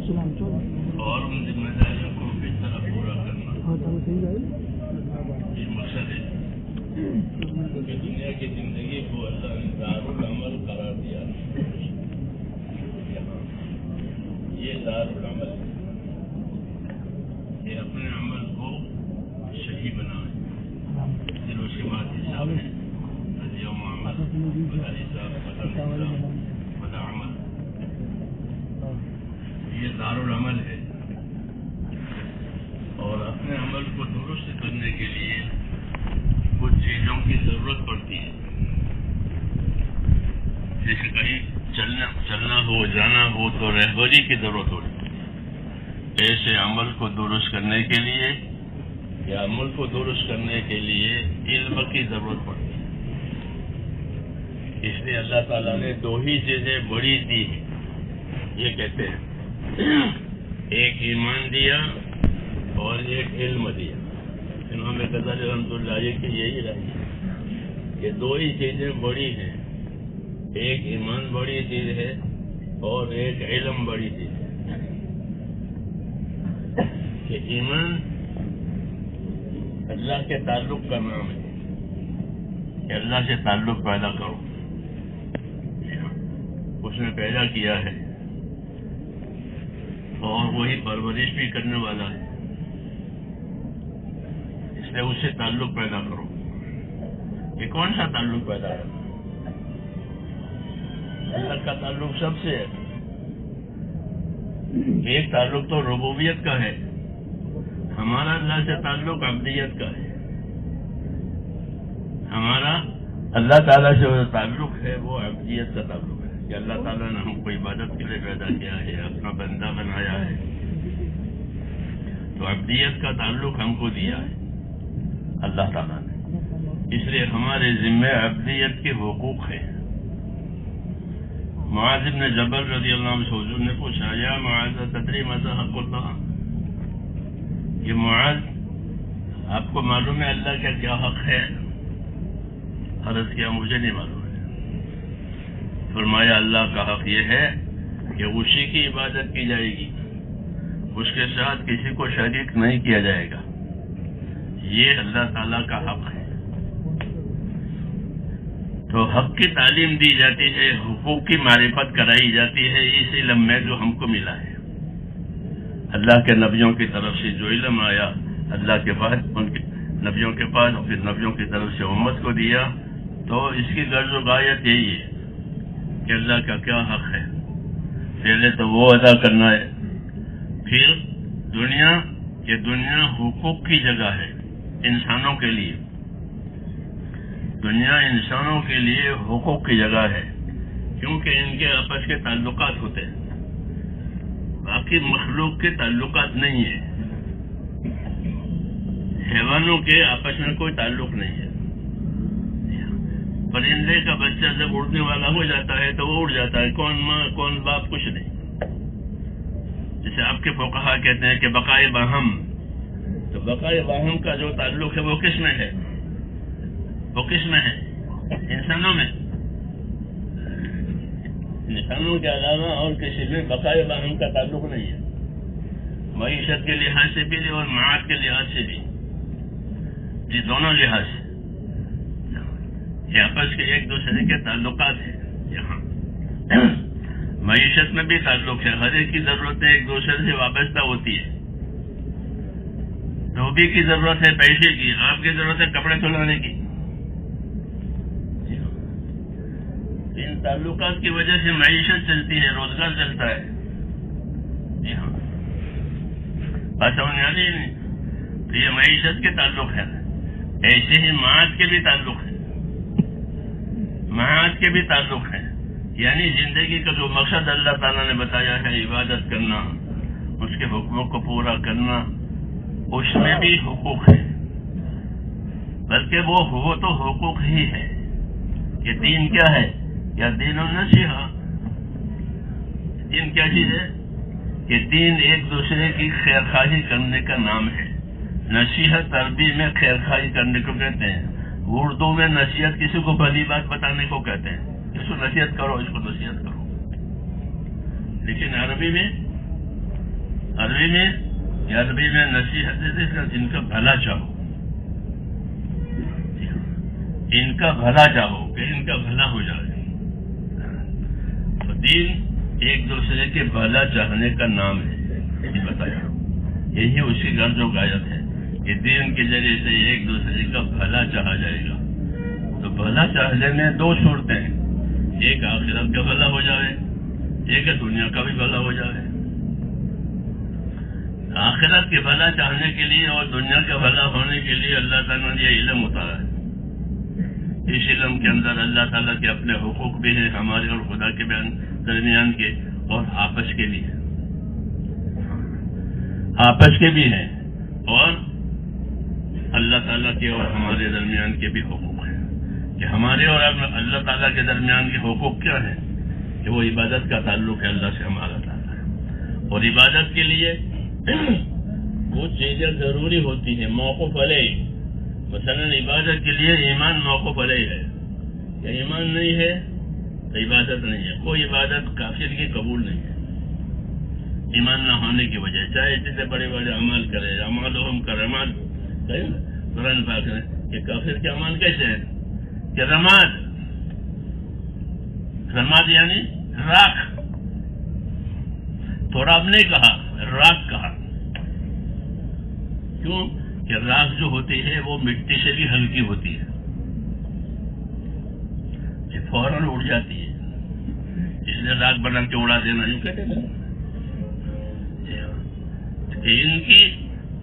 اور ان ذمہ داریوں کو کس طرح پورا کرنا، یہ مقصد ہے کہ دنیا کی زندگی کو اللہ نے دارالعمل قرار دیا. یہ دارالعمل ہے کہ اپنے عمل کو صحیح بنائیں. دل و شمال حساب ہے اليوم عمل ولا حساب ولا عمل. یہ دارالعمل ہے اور اپنے عمل کو درست کرنے کے لیے کچھ چیزوں کی ضرورت پڑتی ہے. جیسے کہیں چلنا ہو جانا ہو تو رہبری کی ضرورت ہوتی ہے. ایسے عمل کو درست کرنے کے لیے یا عمل کو درست کرنے کے لیے علم کی ضرورت پڑتی ہے. اس لیے اللہ تعالیٰ نے دو ہی چیزیں بڑی دی ہیں. یہ کہتے ہیں ایک ایمان دیا اور ایک علم دیا. امام غزالی رحمۃ اللہ علیہ کی یہی رائے ہے کہ دو ہی چیزیں بڑی ہیں. ایک ایمان بڑی چیز ہے اور ایک علم بڑی چیز ہے. کہ ایمان اللہ کے تعلق کا نام ہے کہ اللہ سے تعلق پیدا کرو. اس نے پیدا کیا ہے اور وہی پرورش بھی کرنے والا ہے. اس لیے اس سے تعلق پیدا کرو. یہ کون سا تعلق پیدا ہے؟ اللہ کا تعلق سب سے ہے. ایک تعلق تو ربوبیت کا ہے. ہمارا اللہ سے تعلق عبدیت کا ہے. ہمارا اللہ تعالیٰ سے جو تعلق ہے وہ عبدیت کا تعلق ہے کہ اللہ تعالیٰ نے ہم کو عبادت کے لیے پیدا کیا ہے، اپنا بندہ بنایا ہے. تو عبدیت کا تعلق ہم کو دیا ہے اللہ تعالیٰ نے. اس لیے ہمارے ذمہ عبدیت کے حقوق ہیں. معاذ بن جبل رضی اللہ عنہ سے حضور نے پوچھا یا معاذ تدری ماذا حق اللہ؟ یہ معاذ آپ کو معلوم ہے اللہ کا کیا حق ہے؟ عرض کیا مجھے نہیں معلوم ہے. فرمایا اللہ کا حق یہ ہے کہ اسی کی عبادت کی جائے گی، اس کے ساتھ کسی کو شریک نہیں کیا جائے گا. یہ اللہ تعالیٰ کا حق ہے. تو حق کی تعلیم دی جاتی ہے، حقوق کی معرفت کرائی جاتی ہے اس علم میں جو ہم کو ملا ہے. اللہ کے نبیوں کی طرف سے جو علم آیا اللہ کے بعد ان کے نبیوں کے پاس اور پھر نبیوں کی طرف سے امت کو دیا. تو اس کی غرض و غایت یہی ہے کہ اللہ کا کیا حق ہے. پہلے تو وہ ادا کرنا ہے. پھر دنیا حقوق کی جگہ ہے انسانوں کے لیے. دنیا انسانوں کے لیے حقوق کی جگہ ہے کیونکہ ان کے آپس کے تعلقات ہوتے ہیں. باقی مخلوق کے تعلقات نہیں ہیں. حیوانوں کے آپس میں کوئی تعلق نہیں ہے. پرندے کا بچہ جب اڑنے والا ہو جاتا ہے تو وہ اڑ جاتا ہے. کون ماں کون باپ کچھ نہیں. جیسے آپ کے فقہا کہتے ہیں کہ بقائے باہم، تو بقائے باہم کا جو تعلق ہے وہ کس میں ہے؟ وہ کس میں ہے؟ انسانوں میں. انسانوں کے علاوہ اور کسی میں بقائے باہم کا تعلق نہیں ہے. معیشت کے لحاظ سے بھی اور معاد کے لحاظ سے بھی. یہ دونوں لحاظ سے یہ آپس کے ایک دوسرے کے تعلقات ہیں. یہاں معیشت میں بھی تعلق ہے. ہر ایک کی ضرورتیں ایک دوسرے سے وابستہ ہوتی ہے. دھوبی کی ضرورت ہے پیسے کی، آپ کی ضرورت ہے کپڑے دھلانے کی. ان تعلقات کی وجہ سے معیشت چلتی ہے، روزگار چلتا ہے. بات سمجھ آ رہی نہیں؟ تو یہ معیشت کے تعلق ہے. ایسے ہی معاد کے بھی تعلق ہے. معاد کے بھی تعلق ہے. یعنی زندگی کا جو مقصد اللہ تعالیٰ نے بتایا ہے عبادت کرنا، اس کے حکموں کو پورا کرنا، اس میں بھی حقوق ہے. بلکہ وہ تو حقوق ہی ہے. یہ دین کیا ہے؟ یا دین النصیحہ. دین کیا چیز ہے؟ کہ دین ایک دوسرے کی خیرخواہی کرنے کا نام ہے. نصیحت عربی میں خیرخواہی کرنے کو کہتے ہیں. اردو میں نصیحت کسی کو بھلی بات بتانے کو کہتے ہیں. اس کو نصیحت کرو، اس کو نصیحت کرو. لیکن عربی میں عربی میں نصیحت ان کا بھلا چاہو، ان کا بھلا چاہو کہ ان کا بھلا ہو جائے. تو دین ایک دوسرے کے بھلا چاہنے کا نام ہے، یہ بتایا. یہی اس کی غرض و غایت ہے کہ دین کے ذریعے سے ایک دوسرے کا بھلا چاہا جائے گا. تو بھلا چاہنے میں دو صورتیں ہیں، ایک آخرت کا بھلا ہو جائے، ایک دنیا کا بھی بھلا ہو جائے. آخرت کے بھلا چاہنے کے لیے اور دنیا کا بھلا ہونے کے لیے اللہ تعالیٰ نے یہ علم اتارا ہے. اس علم کے اندر اللہ تعالیٰ کے اپنے حقوق بھی ہیں ہمارے اور خدا کے درمیان کے، اور آپس کے بھی ہیں، آپس کے بھی ہیں، اور اللہ تعالیٰ کے اور ہمارے درمیان کے بھی حقوق ہیں. کہ ہمارے اور اللہ تعالیٰ کے درمیان کے حقوق کیا ہیں؟ کہ وہ عبادت کا تعلق ہے اللہ سے ہمارا تعلق ہے، اور عبادت کے لیے وہ چیزیں ضروری ہوتی ہیں موقوف علیہ. مثلا عبادت کے لیے ایمان موقوف علیہ ہے، کہ ایمان نہیں ہے تو عبادت نہیں ہے. کوئی عبادت کافر کی قبول نہیں ہے ایمان نہ ہونے کی وجہ، چاہے جتنے بڑے بڑے اعمال کرے. اعمالہم کرماد، قرآن پاک ہے کہ کافر کے اعمال کیسے ہیں؟ کہ رماد یعنی راکھ. تراب نہیں کہا، راکھ کہا. کیوں کہ راکھ جو ہوتی ہے وہ مٹی سے بھی ہلکی ہوتی ہے، فوراً اڑ جاتی ہے، اس لیے راکھ بنا کے اڑا دینا یوں کہتے ہیں.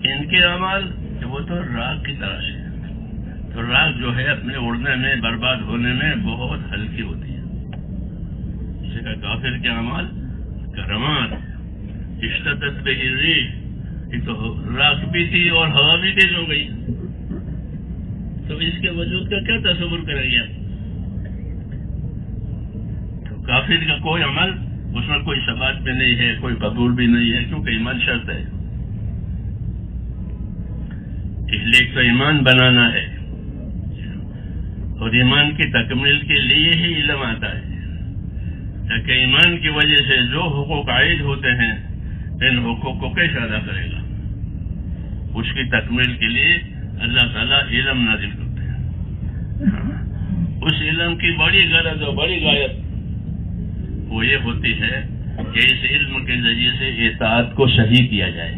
ان کے اعمال وہ تو راکھ کی طرح سے، تو راکھ جو ہے اپنے اڑنے میں برباد ہونے میں بہت ہلکی ہوتی ہے. اسی کا کافر کے اعمال کرمات اشتدت بہ الریح، یہ تو راکھ بھی تھی اور ہوا بھی تیز ہو گئی. تو اس کے وجود کا کیا تصور کریں گے آپ؟ تو کافر کا کوئی عمل اس میں کوئی ثبات بھی نہیں ہے، کوئی قبول بھی نہیں ہے، کیونکہ ایمان شرط ہے. اس لیے تو ایمان بنانا ہے، اور ایمان کی تکمیل کے لیے ہی علم آتا ہے، تاکہ ایمان کی وجہ سے جو حقوق عائد ہوتے ہیں ان حقوق کو کیسے ادا کرے گا، اس کی تکمیل کے لیے اللہ تعالیٰ علم نازل کرتے ہیں. اس علم کی بڑی غرض اور بڑی غایت وہ یہ ہوتی ہے کہ اس علم کے ذریعے سے اطاعت کو صحیح کیا جائے.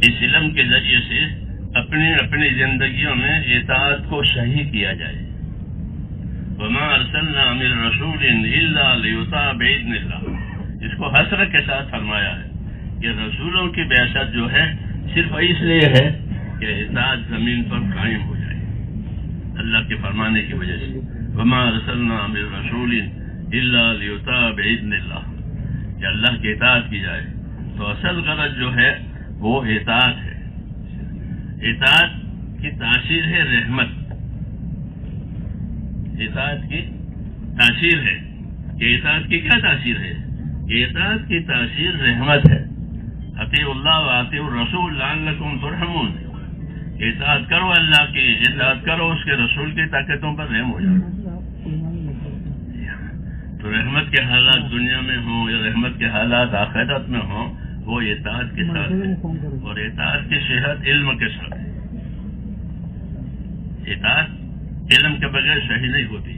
اس علم کے ذریعے سے اپنی زندگیوں میں اطاعت کو صحیح کیا جائے. وما ارسلنا من رسول الا لیطاع باذن اللہ، اس کو حسرت کے ساتھ فرمایا ہے کہ رسولوں کی بعثت جو ہے صرف اس لیے ہے کہ اطاعت زمین پر قائم ہو جائے اللہ کے فرمانے کی وجہ سے. وما ارسلنا من رسول الا لیطاع باذن اللہ، کہ اللہ کی اطاعت کی جائے. تو اصل غرض جو ہے وہ اطاعت ہے. اطاعت کی تاثیر ہے رحمت. اطاعت کی تاثیر ہے کہ اطاعت کی کیا تاثیر ہے؟ کہ اطاعت کی تاثیر رحمت ہے. اطیعوا اللہ واطیعوا الرسول لعلکم ترحمون. اطاعت کرو اللہ کی، اطاعت کرو اس کے رسول کی تاکہ تم پر رحم ہو جائے. تو رحمت کے حالات دنیا میں ہوں یا رحمت کے حالات آخرت میں ہوں، وہ اطاعت کے ساتھ ہے. اور اطاعت کی صحت علم کے ساتھ ہے. اطاعت علم کے بغیر صحیح نہیں ہوتی.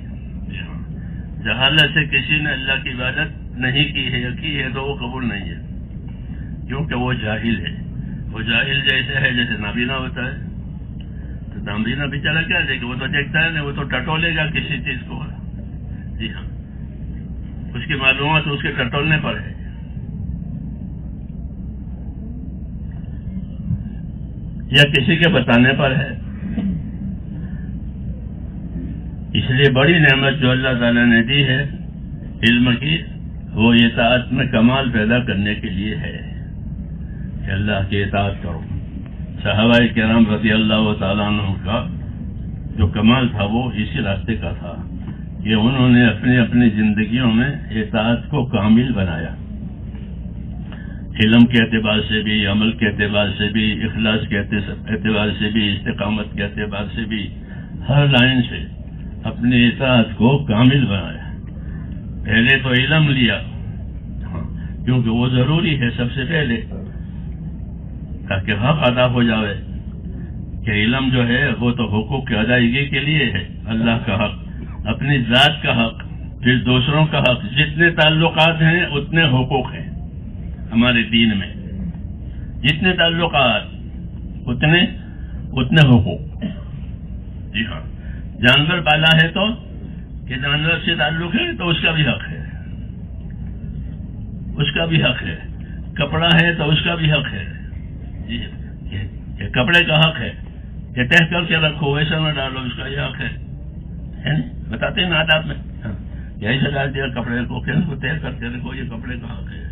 جہالت سے کسی نے اللہ کی عبادت نہیں کی ہے یا کی ہے تو وہ قبول نہیں ہے، کیونکہ وہ جاہل ہے. وہ جاہل جیسے ہے جیسے نابینا ہوتا ہے. تو نابینا بیچارہ کیا دیکھے، وہ تو دیکھتا ہے نہیں، وہ تو ٹٹولے گا کسی چیز کو. جی ہاں، اس کی معلومات اس کے ٹٹولنے پر ہے. یا کسی کے بتانے پر ہے. اس لیے بڑی نعمت جو اللہ تعالیٰ نے دی ہے علم کی، وہ اطاعت میں کمال پیدا کرنے کے لیے ہے کہ اللہ کی اطاعت کرو. صحابہ کرام رضی اللہ تعالیٰ عنہ کا جو کمال تھا وہ اسی راستے کا تھا کہ انہوں نے اپنی زندگیوں میں اطاعت کو کامل بنایا. علم کے اعتبار سے بھی، عمل کے اعتبار سے بھی، اخلاص کے اعتبار سے بھی، استقامت کے اعتبار سے بھی، ہر لائن سے اپنی اطاعت کو کامل بنایا. پہلے تو علم لیا، کیونکہ وہ ضروری ہے سب سے پہلے، تاکہ حق ادا ہو جائے کہ علم جو ہے وہ تو حقوق کی ادائیگی کے لیے ہے، اللہ کا حق، اپنی ذات کا حق، پھر دوسروں کا حق، جتنے تعلقات ہیں اتنے حقوق ہیں ہمارے دین میں، جتنے تعلقات اتنے حقوق۔ جی ہاں، جانور پالا ہے تو کہ جانور سے تعلق ہے تو اس کا بھی حق ہے، اس کا بھی حق ہے، کپڑا ہے تو اس کا بھی حق ہے، جی کہ کپڑے کا حق ہے کہ تہ کر کے رکھو، ایسا نہ ڈالو، اس کا یہ حق ہے نا؟ بتاتے ہیں نا آداب میں، یہی سے ڈال دیا کپڑے کو، پھر اس کو تہ کر کے رکھو، یہ کپڑے کا حق ہے۔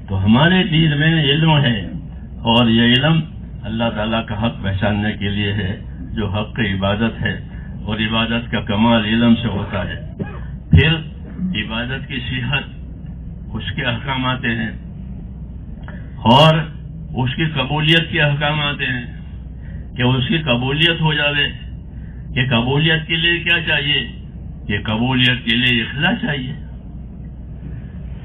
تو ہمارے دین میں علم ہے، اور یہ علم اللہ تعالیٰ کا حق پہچاننے کے لیے ہے، جو حق کی عبادت ہے، اور عبادت کا کمال علم سے ہوتا ہے۔ پھر عبادت کی صحت، اس کے احکام آتے ہیں، اور اس کی قبولیت کے احکام آتے ہیں کہ اس کی قبولیت ہو جاوے۔ کہ قبولیت کے لیے کیا چاہیے؟ کہ قبولیت کے لیے اخلاص چاہیے۔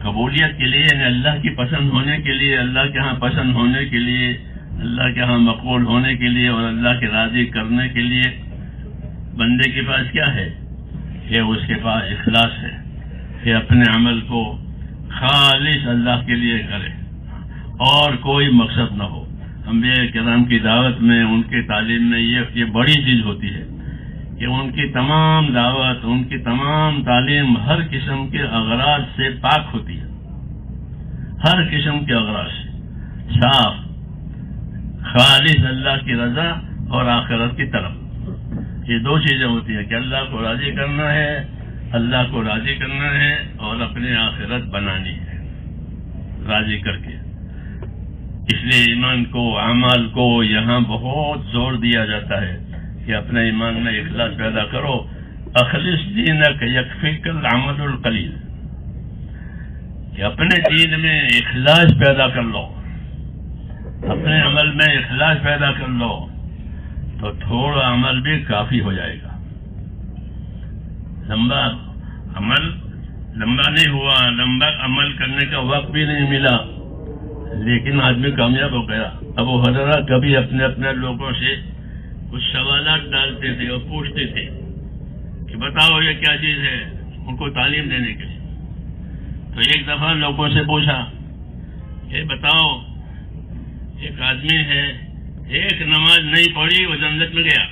قبولیت کے لیے یعنی اللہ کی پسند ہونے کے لیے، اللہ کے ہاں پسند ہونے کے لیے، اللہ کے ہاں مقبول ہونے کے لیے، اور اللہ کے راضی کرنے کے لیے بندے کے پاس کیا ہے؟ کہ اس کے پاس اخلاص ہے، کہ اپنے عمل کو خالص اللہ کے لیے کرے اور کوئی مقصد نہ ہو۔ انبیاء کرام کی دعوت میں، ان کی تعلیم میں یہ بڑی چیز ہوتی ہے کہ ان کی تمام دعوت، ان کی تمام تعلیم ہر قسم کے اغراض سے پاک ہوتی ہے، ہر قسم کے اغراض سے صاف، خالص اللہ کی رضا اور آخرت کی طرف۔ یہ دو چیزیں ہوتی ہیں کہ اللہ کو راضی کرنا ہے، اللہ کو راضی کرنا ہے، اور اپنی آخرت بنانی ہے راضی کر کے۔ اس لیے ایمان کو، اعمال کو یہاں بہت زور دیا جاتا ہے کہ اپنے ایمان میں اخلاص پیدا کرو۔ اخلص دینک یکفیک العمل القلیل، کہ اپنے دین میں اخلاص پیدا کر لو، اپنے عمل میں اخلاص پیدا کر لو، تو تھوڑا عمل بھی کافی ہو جائے گا۔ لمبا عمل لمبا نہیں ہوا، لمبا عمل کرنے کا وقت بھی نہیں ملا، لیکن آدمی کامیاب ہو گیا۔ ابو حریرہ کبھی اپنے لوگوں سے کچھ سوالات ڈالتے تھے اور پوچھتے تھے کہ بتاؤ یہ کیا چیز ہے، ان کو تعلیم دینے کے لیے۔ تو ایک دفعہ لوگوں سے پوچھا کہ بتاؤ، ایک آدمی ہے، ایک نماز نہیں پڑھی، وہ جنت میں گیا،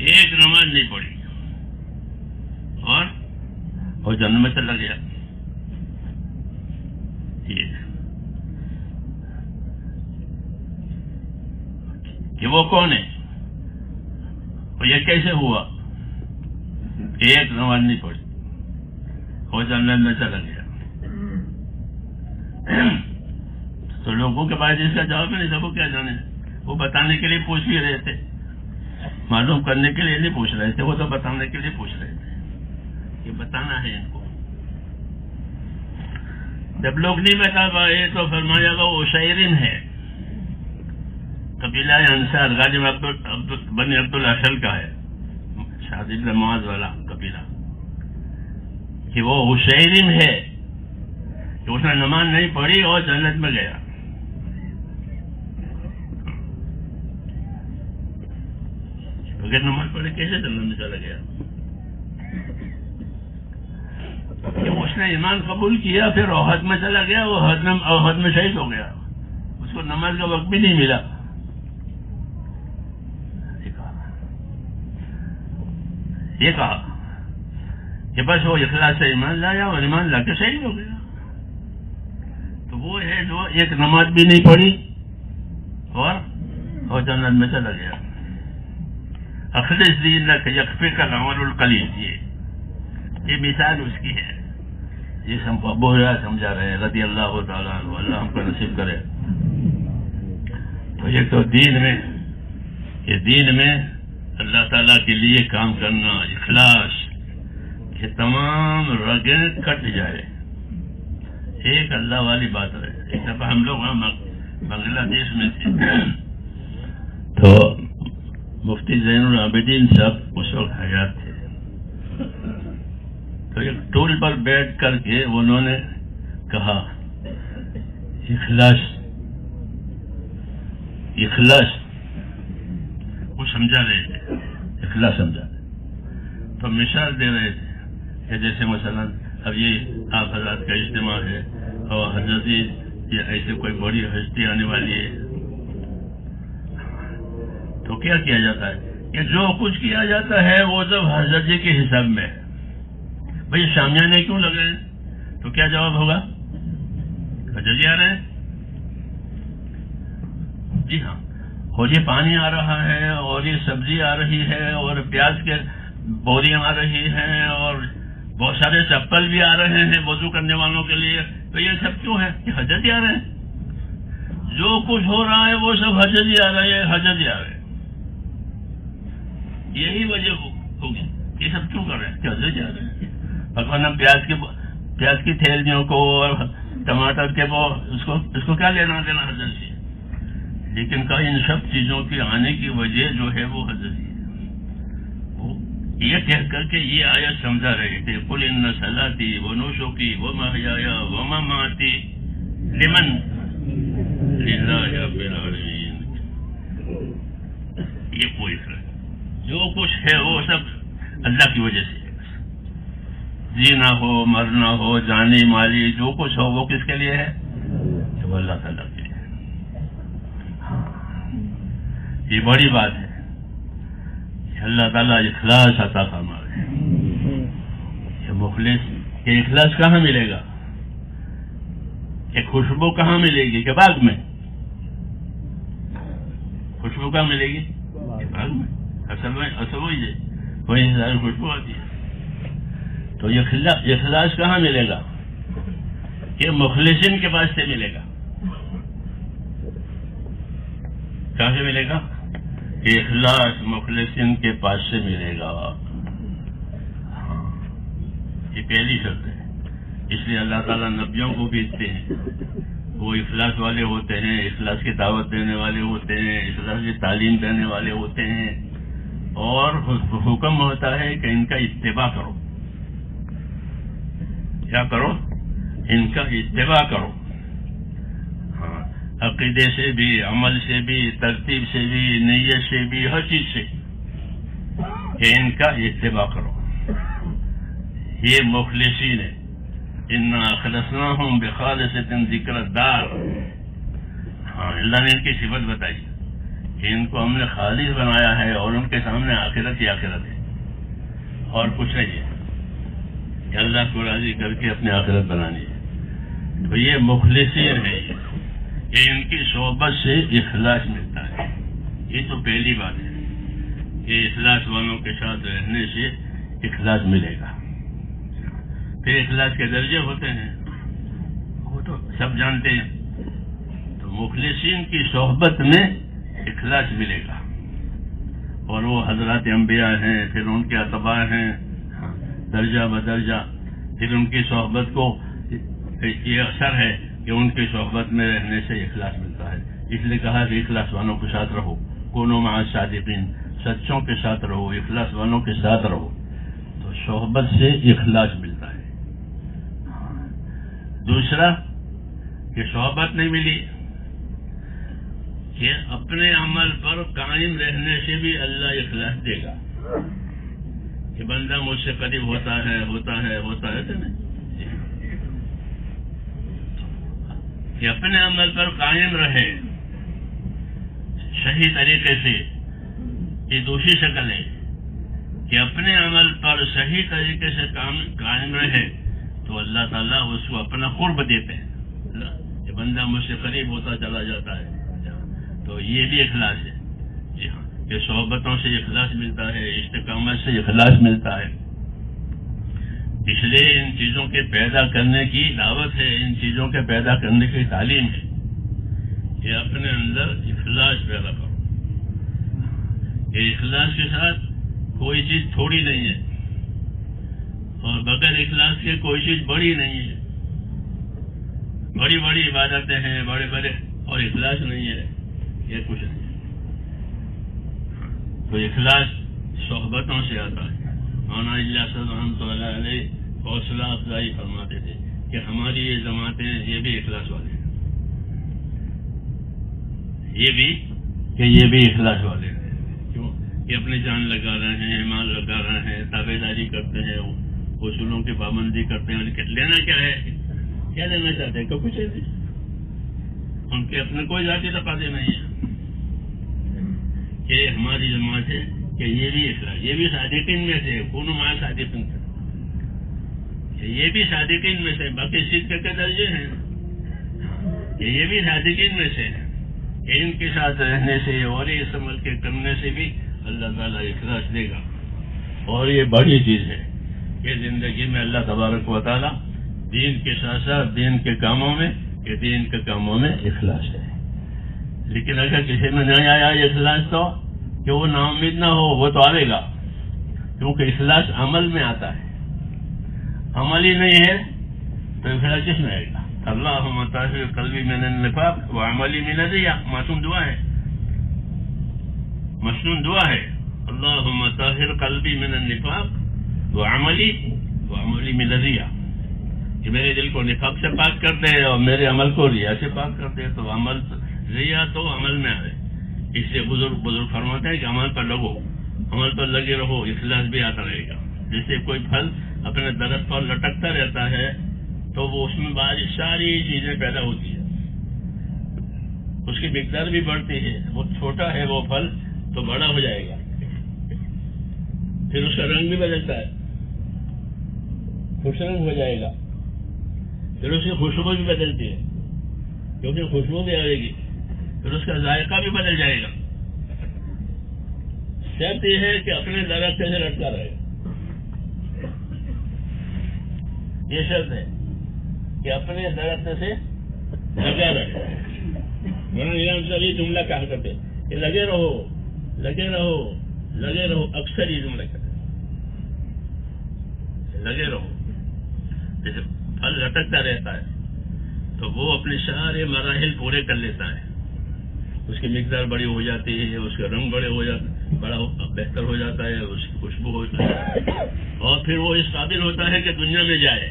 ایک نماز نہیں پڑھی اور وہ جنت میں چلا گیا۔ کہ وہ کون ہے، اور یہ کیسے ہوا؟ ایک نماز نہیں پڑھی، وہ جنت میں چلا گیا۔ تو لوگوں کے پاس اس کا جواب نہیں تھا، وہ کیا جانے، وہ بتانے کے لیے پوچھ بھی رہے تھے، معلوم کرنے کے لیے نہیں پوچھ رہے تھے، وہ تو بتانے کے لیے پوچھ رہے تھے کہ بتانا ہے ان کو۔ جب لوگ نہیں بتا پائے تو فرمایا وہ شیرین ہے، قبیلہ انصار، غالب بنی عبد الاشل کا ہے، شادی بن معاذ والا قبیلہ، کہ وہ شیرین ہے کہ اس نے نماز نہیں پڑھی اور جنت میں گیا۔ بغیر نماز پڑھے کیسے جنت میں چلا گیا؟ کہ اس نے ایمان قبول کیا، پھر احد میں چلا گیا، وہ احد میں شہید ہو گیا، اس کو نماز کا وقت بھی نہیں ملا۔ یہ کہا کہ بس وہ اخلاص سے ایمان لایا اور ایمان لا کے شہید ہو گیا۔ تو وہ ہے جو ایک نماز بھی نہیں پڑھی اور جنت میں چلا گیا۔ اخلص دینک یکفیک العمل القلیل، یہ مثال اس کی ہے، یہ ہم کو ابو ہریرہ سمجھا رہے ہیں رضی اللہ تعالیٰ عنہ، اللہ ہم کو نصیب کرے۔ تو یہ تو دین میں اللہ تعالیٰ کے لیے کام کرنا، اخلاص، کہ تمام رگیں کٹ جائے، ایک اللہ والی بات رہے۔ ایک دفعہ ہم لوگ بنگلہ دیش میں تھے، تو مفتی زین العابدین صاحب اس وقت حیات تھے، تو ایک ٹول پر بیٹھ کر کے انہوں نے کہا اخلاص اخلاص، وہ سمجھا رہے تھے، اخلاص سمجھا رہے، تو مثال دے رہے تھے کہ جیسے مثلا اب یہ آپ حضرات کا اجتماع ہے اور حضرت یا ایسے کوئی بڑی ہستی آنے والی ہے، تو کیا کیا جاتا ہے کہ جو کچھ کیا جاتا ہے وہ سب حضرت جی کے حساب میں ہے. بھائی شامیانے کیوں لگ رہے ہیں؟ تو کیا جواب ہوگا؟ حضرت جی آ رہے ہیں. جی ہاں، اور یہ پانی آ رہا ہے اور یہ سبزی آ رہی ہے اور پیاز کے بوریاں آ رہی ہیں اور بہت سارے چپل بھی آ رہے ہیں وضو کرنے والوں کے لیے، تو یہ سب کیوں ہے؟ کہ حضرت جی آ رہے ہیں. جو کچھ ہو رہا ہے وہ سب حضرت جی آ رہے ہیں، حضرت جی آ رہے ہیں. یہی وجہ ہوگی یہ سب کیوں کر رہے ہیں کہ حضرت جی آ رہے ہیں. بھگوان ہم پیاز کی تھیلیوں کو اور ٹماٹر کے وہ اس کو کیا لینا دینا حضرت جی. لیکن کہ ان سب چیزوں کے آنے کی وجہ جو ہے وہ حضرت جی ہے. یہ کہہ کر کے یہ آیت سمجھا رہے تھے قل ان صلاتی و نسکی و محیای و مماتی لمن للہ رب العالمین. یہ کوئی فرق، جو کچھ ہے وہ سب اللہ کی وجہ سے ہے. جینا ہو، مرنا ہو، جانی مالی جو کچھ ہو وہ کس کے لیے ہے؟ وہ اللہ تعالیٰ کے لیے. یہ بڑی بات ہے کہ اللہ تعالیٰ اخلاص عطا فرمائے. یہ مخلص کہ اخلاص کہاں ملے گا؟ کہ خوشبو کہاں ملے گی؟ کہ باغ میں. خوشبو کہاں ملے گی؟ کہ باغ میں. اصل وہی ہے، وہی ساری خوشبو آتی ہے. تو یہ اخلاص کہاں ملے گا؟ کہ مخلصین کے پاس سے ملے گا. کہاں سے ملے گا؟ کہ اخلاص مخلصین کے پاس سے ملے گا. یہ پہلی شرط ہے. اس لیے اللہ تعالیٰ نبیوں کو بھیجتے ہیں، وہ اخلاص والے ہوتے ہیں، اخلاص کی دعوت دینے والے ہوتے ہیں، اخلاص کی تعلیم دینے والے ہوتے ہیں، اور حکم ہوتا ہے کہ ان کا اتباع کرو. کیا کرو؟ ان کا اتباع کرو. ہاں، عقیدے سے بھی، عمل سے بھی، ترتیب سے بھی، نیت سے بھی، ہر چیز سے کہ ان کا اتباع کرو. یہ مخلصین ہے. انا اخلصناہم بخالصۃ ذکر الدار. ہاں، اللہ نے ان کی صفت بتائی کہ ان کو ہم نے خالص بنایا ہے اور ان کے سامنے آخرت ہی آخرت ہے اور کچھ نہیں ہے. کہ اللہ کو راضی کر کے اپنے آخرت بنانی ہے. تو یہ مخلصین ہے. یہ ان کی صحبت سے اخلاص ملتا ہے. یہ تو پہلی بات ہے کہ اخلاص والوں کے ساتھ رہنے سے اخلاص ملے گا. پھر اخلاص کے درجے ہوتے ہیں، وہ تو سب جانتے ہیں. تو مخلصین کی صحبت میں اخلاص ملے گا، اور وہ حضرات انبیاء ہیں، پھر ان کے اتباع ہیں، درجہ بدرجہ. پھر ان کی صحبت کو یہ اثر ہے کہ ان کی صحبت میں رہنے سے اخلاص ملتا ہے. اس لیے کہا کہ اخلاص والوں کے ساتھ رہو، کونوا مع الصادقین، سچوں کے ساتھ رہو، اخلاص والوں کے ساتھ رہو. تو صحبت سے اخلاص ملتا ہے. دوسرا کہ صحبت نہیں ملی کہ اپنے عمل پر قائم رہنے سے بھی اللہ اخلاص دے گا. کہ بندہ مجھ سے قریب ہوتا ہے کہ اپنے عمل پر قائم رہے صحیح طریقے سے. یہ دوسری شکل ہے کہ اپنے عمل پر صحیح طریقے سے قائم رہے تو اللہ تعالیٰ اس کو اپنا قرب دیتے ہیں. کہ بندہ مجھ سے قریب ہوتا چلا جاتا ہے. تو یہ بھی اخلاص ہے. جی ہاں، کہ صحبتوں سے اخلاص ملتا ہے، استقامت سے اخلاص ملتا ہے. اس لیے ان چیزوں کے پیدا کرنے کی دعوت ہے، ان چیزوں کے پیدا کرنے کی تعلیم ہے کہ اپنے اندر اخلاص پیدا کرو. کہ اخلاص کے ساتھ کوئی چیز تھوڑی نہیں ہے، اور بغیر اخلاص کے کوئی چیز بڑی نہیں ہے. بڑی بڑی عبادتیں ہیں، بڑے بڑے، اور اخلاص نہیں ہے، یہ کچھ نہیں. تو اخلاص صحبتوں سے آتا ہے. مولانا الیاس رحمۃ اللہ علیہ حوصلہ افزائی فرماتے تھے کہ ہماری یہ جماعتیں یہ بھی اخلاص والے ہیں، یہ بھی اخلاص والے ہیں. کیوں کہ اپنی جان لگا رہے ہیں، مال لگا رہے ہیں، تابع داری کرتے ہیں، اصولوں کی پابندی کرتے ہیں. لینا کیا ہے؟ کیا لینا چاہتے ہیں؟ کچھ نہیں. ان کے اپنے کوئی ذاتی تقاضے نہیں ہے کہ ہماری جماعت ہے کہ یہ بھی اخلاص، یہ بھی صادقین میں سے کون مع صادقین سے، یہ بھی صادقین میں سے. باقی صدق کے درجے ہیں کہ یہ بھی صادقین میں سے ہیں. ان کے ساتھ رہنے سے اور اس عمل کے کرنے سے بھی اللہ تعالیٰ اخلاص دے گا. اور یہ بڑی چیز ہے کہ زندگی میں اللہ تبارک و تعالیٰ دین کے ساتھ ساتھ دین کے کاموں میں اخلاص ہے. لیکن اگر کسی میں نہیں آیا اخلاص تو کہ وہ نا امید نہ ہو، وہ تو آئے گا، کیونکہ اخلاص عمل میں آتا ہے. عمل ہی نہیں ہے تو اخلاص کس میں آئے گا؟ اللہم طہر قلبی من النفاق وعملی من الریا، معصوم دعا ہے، مسنون دعا ہے. اللہم طہر قلبی من النفاق وعملی من الریا، کہ میرے دل کو نفاق سے پاک کر دے اور میرے عمل کو ریا سے پاک کر دے. تو عمل ریا تو عمل میں آئے. اس سے بزرگ فرماتے ہیں کہ عمل پر لگے رہو، اخلاص بھی آتا رہے گا. جیسے کوئی پھل اپنے درخت پر لٹکتا رہتا ہے تو وہ اس میں بعض ساری چیزیں پیدا ہوتی ہیں، اس کی مقدار بھی بڑھتی ہے. وہ چھوٹا ہے وہ پھل تو بڑا ہو جائے گا، پھر اس کا رنگ بھی بدلتا ہے، خوش رنگ ہو جائے گا، پھر اس کی خوشبو بھی بدلتی ہے کیونکہ خوشبو بھی آئے گی، پھر اس کا ذائقہ بھی بدل جائے گا. شرط یہ ہے کہ اپنے درخت سے لٹکا رہے، یہ شرط ہے کہ اپنے درخت سے لگا رہے. مولانا صاحب یہ جملہ کہا کرتے کہ لگے رہو، اکثر یہ جملہ کہتے لگے رہو. جیسے پھل لٹکتا رہتا ہے تو وہ اپنے سارے مراحل پورے کر لیتا ہے، اس کی مقدار بڑی ہو جاتی ہے، اس کا رنگ بڑا بہتر ہو جاتا ہے، اس کی خوشبو ہوتی ہے، اور پھر وہ اس قابل ہوتا ہے کہ دنیا میں جائے.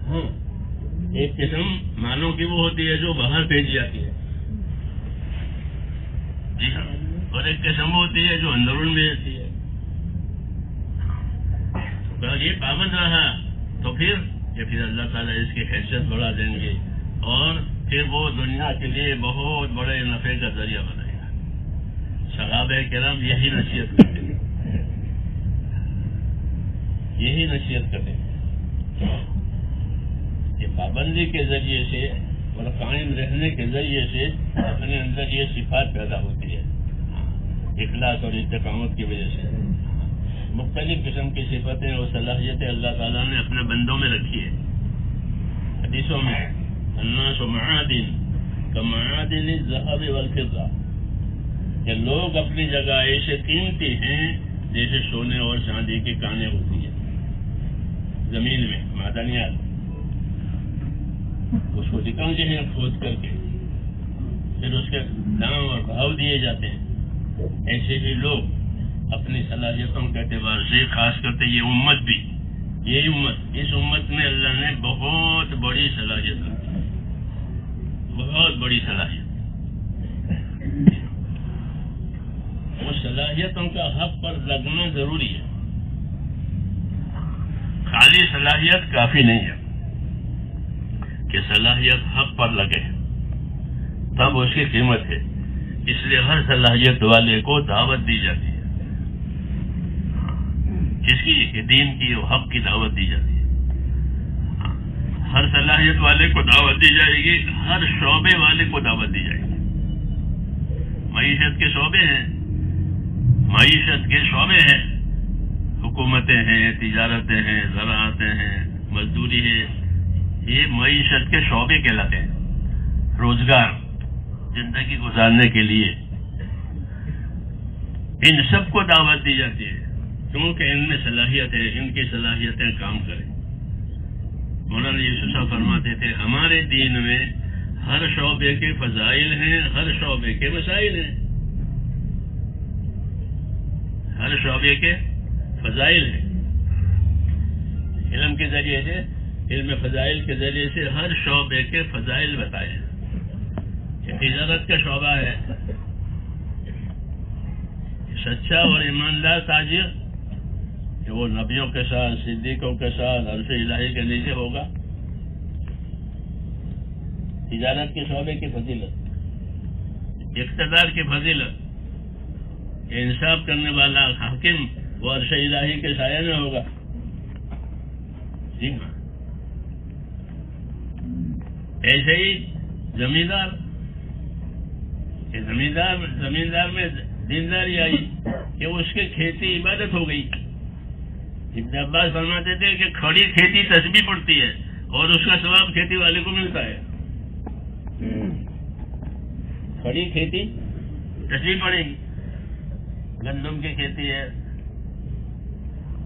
ہاں، ایک قسم مالوں کی وہ ہوتی ہے جو باہر بھیجی جاتی ہے، جی ہاں، اور ایک قسم ہوتی ہے جو اندرون میں رہتی ہے. اگر یہ پابند رہا تو پھر اللہ تعالیٰ اس کی حیثیت بڑھا دیں گے اور پھر وہ دنیا کے لیے بہت بڑے نفع کا ذریعہ بنائے گا. صحابہ کرام یہی نصیحت کرتے ہیں کہ پابندی کے ذریعے سے اور قائم رہنے کے ذریعے سے اپنے اندر یہ صفات پیدا ہوتی ہے، اخلاص اور استقامت کی وجہ سے. مختلف قسم کی صفتیں اور صلاحیتیں اللہ تعالیٰ نے اپنے بندوں میں رکھی ہے. حدیثوں میں الناس معادن کمعادن الذهب والفضة، کہ لوگ اپنی جگہ ایسے قیمتی ہیں جیسے سونے اور چاندی کی کانیں ہوتی ہیں. زمین میں معدنیات اس کو نکالتے ہیں کھود کر کے، پھر اس کے دام اور بھاؤ دیے جاتے ہیں. ایسے ہی لوگ اپنی صلاحیتوں کے اعتبار سے، خاص کرتے یہ امت، اس امت میں اللہ نے بہت بڑی صلاحیت رکھی، بہت بڑی صلاحیت. اس صلاحیتوں کا حق پر لگنا ضروری ہے. خالی صلاحیت کافی نہیں ہے کہ صلاحیت حق پر لگے، تب اس کی قیمت ہے. اس لیے ہر صلاحیت والے کو دعوت دی جاتی ہے، جس کی دین کی حق کی دعوت دی جاتی ہے. ہر صلاحیت والے کو دعوت دی جائے گی، ہر شعبے والے کو دعوت دی جائے گی. معیشت کے شعبے ہیں، حکومتیں ہیں، تجارتیں ہیں، زراعتیں ہیں، مزدوری ہے، یہ معیشت کے شعبے کہلاتے ہیں. روزگار، زندگی گزارنے کے لیے ان سب کو دعوت دی جاتی ہے کیونکہ ان میں صلاحیت ہے، ان کی صلاحیتیں کام کریں. مولانا یوسف صاحب فرماتے تھے ہمارے دین میں ہر شعبے کے فضائل ہیں، ہر شعبے کے مسائل ہیں، ہر شعبے کے فضائل ہیں علم کے ذریعے سے، علم فضائل کے ذریعے سے ہر شعبے کے فضائل بتائے. تجارت کا شعبہ ہے، سچا اور ایماندار تاجر کہ وہ نبیوں کے ساتھ، صدیقوں کے ساتھ عرش الہی کے نیچے ہوگا. تجارت کے شعبے کی فضیلت، اقتدار کی فضیلت، انصاف کرنے والا حاکم وہ عرش الہی کے سایہ میں ہوگا. جی ہاں. ایسے ہی زمیندار میں دینداری آئی کہ اس کی کھیتی عبادت ہو گئی. ابن عباس فرماتے تھے کہ کھڑی کھیتی تسبیح پڑتی ہے اور اس کا ثواب کھیتی والے کو ملتا ہے. کھڑی کھیتی تسبیح پڑے گی. گندم کی کھیتی ہے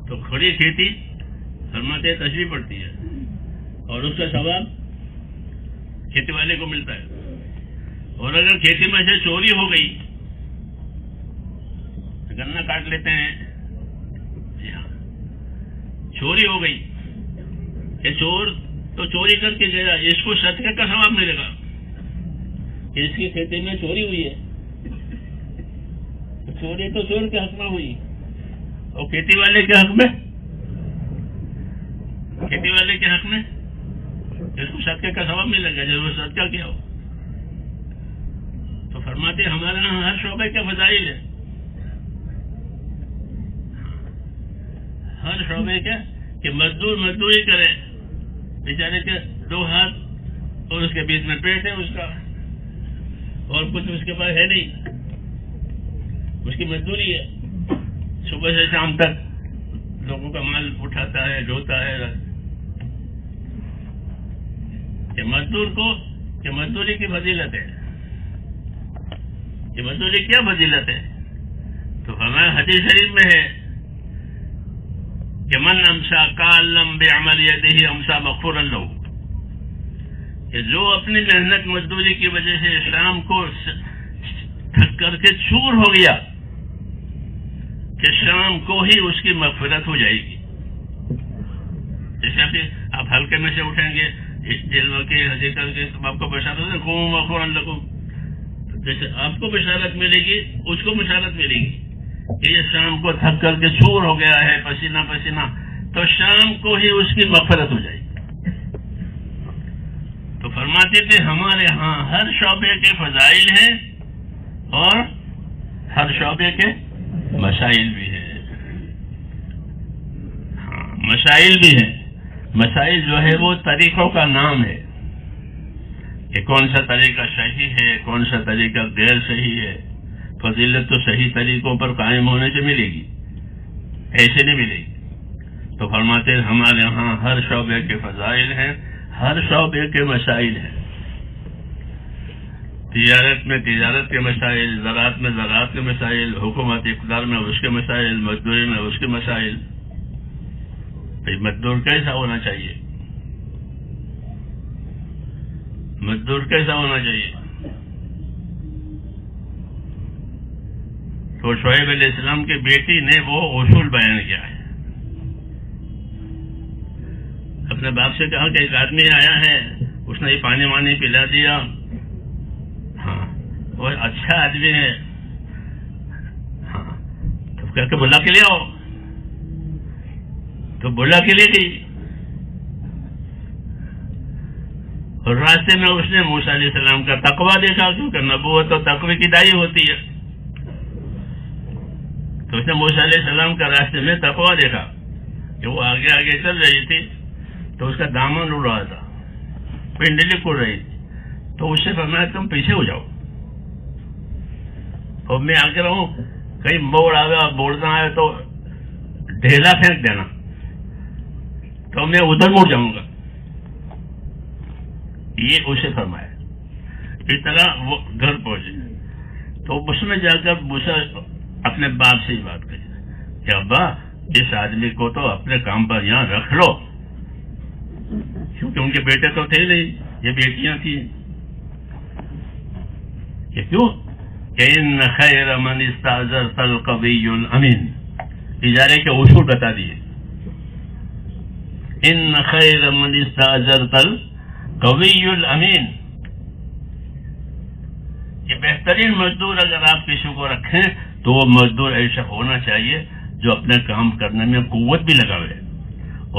تو کھڑی کھیتی فرماتے ہیں تسبیح پڑتی ہے اور اس کا ثواب کھیتی والے کو ملتا ہے. اور اگر کھیتی میں سے چوری ہو گئی، گنا کاٹ لیتے ہیں، چوری ہو گئی کہ چور تو چوری کر کے گیا، اس کو صدقے کا ثواب ملے گا کہ اس کی کھیتی میں چوری ہوئی ہے. چوری تو چور کے حق میں ہوئی اور کھیتی والے کے حق میں اس کو صدقے کا ثواب ملے گا جب وہ صدقہ کیا ہو. تو فرماتے ہمارے یہاں ہر شعبے کے فضائل ہے، ہر شعبے کے کہ مزدوری کرے، بیچارے کے 2 ہاتھ اور اس کے بیچ میں پیٹ ہے اس کا، اور کچھ اس کے پاس ہے نہیں، اس کی مزدوری ہے. صبح سے شام تک لوگوں کا مال اٹھاتا ہے، ڈھوتا ہے. کہ مزدوری کی فضیلت ہے، کہ مزدوری کیا فضیلت ہے. تو ہمارے حدیث شریف میں ہے کہ من امسا کالم بعمل یدہ امسا مغفورا لہ، کہ جو اپنی محنت مزدوری کی وجہ سے شام کو تھک کر کے چور ہو گیا کہ شام کو ہی اس کی مغفرت ہو جائے گی. جیسے آپ ہلکے میں سے اٹھیں گے، علم کے ذکر کے آپ کو بشارت قوموا مغفورا لکم، جیسے آپ کو بشارت ملے گی اس کو بشارت ملے گی کہ یہ شام کو تھک کر کے چور ہو گیا ہے، پسینہ تو شام کو ہی اس کی مغفرت ہو جائے گی. تو فرماتے تھے ہمارے ہاں ہر شعبے کے فضائل ہیں اور ہر شعبے کے مسائل بھی ہیں. ہاں، مسائل بھی ہیں. مسائل جو ہے وہ طریقوں کا نام ہے کہ کون سا طریقہ صحیح ہے، کون سا طریقہ غیر صحیح ہے. فضیلت تو صحیح طریقوں پر قائم ہونے سے ملے گی، ایسے نہیں ملے گی. تو فرماتے ہیں ہمارے ہاں ہر شعبے کے فضائل ہیں، ہر شعبے کے مسائل ہیں. تجارت میں تجارت کے مسائل، زراعت میں زراعت کے مسائل، حکومت اقتدار میں اس کے مسائل، مزدوری میں اس کے مسائل. مزدور کیسا ہونا چاہیے؟ مزدور کیسا ہونا چاہیے؟ تو شعیب علیہ السلام کی بیٹی نے وہ اصول بیان کیا ہے. اپنے باپ سے کہا کہ ایک آدمی آیا ہے، اس نے یہ پانی وانی پلا دیا، ہاں وہ اچھا آدمی ہے، ہاں تو کہہ کے بلا کے لے آؤ. تو بلا کے لے گئی اور راستے میں اس نے موسیٰ علیہ السلام کا تقویٰ دیکھا، کیونکہ نبوت تو تقوی کی دائی ہوتی ہے. تو اس نے موسیٰ علیہ السلام کا راستے میں تقویٰ دیکھا کہ وہ آگے آگے چل رہی تھی تو اس کا دامن اڑ رہا تھا، پنڈلی اڑ رہی تھی. تو اس سے فرمایا تم پیچھے ہو جاؤ اور میں آگے رہوں، کہیں موڑ آیا بوڑنا آیا تو ڈھیلا پھینک دینا تو میں ادھر مڑ جاؤں گا. یہ اسے فرمایا. اس طرح وہ گھر پہنچے تو اس میں جا کر موسیٰ اپنے باپ سے ہی بات کری کہ ابا اس آدمی کو تو اپنے کام پر یہاں رکھ لو، کیونکہ ان کے بیٹے تو تھے نہیں، یہ بیٹیاں تھیں. کہ کیوں کہ ان خیر من استاجرت القوی الامین، اجارے کے اصول بتا دیے ان خیر من استاجرت القوی الامین، کہ بہترین مزدور اگر آپ کسی کو رکھیں تو وہ مزدور ایسا ہونا چاہیے جو اپنے کام کرنے میں قوت بھی لگاوے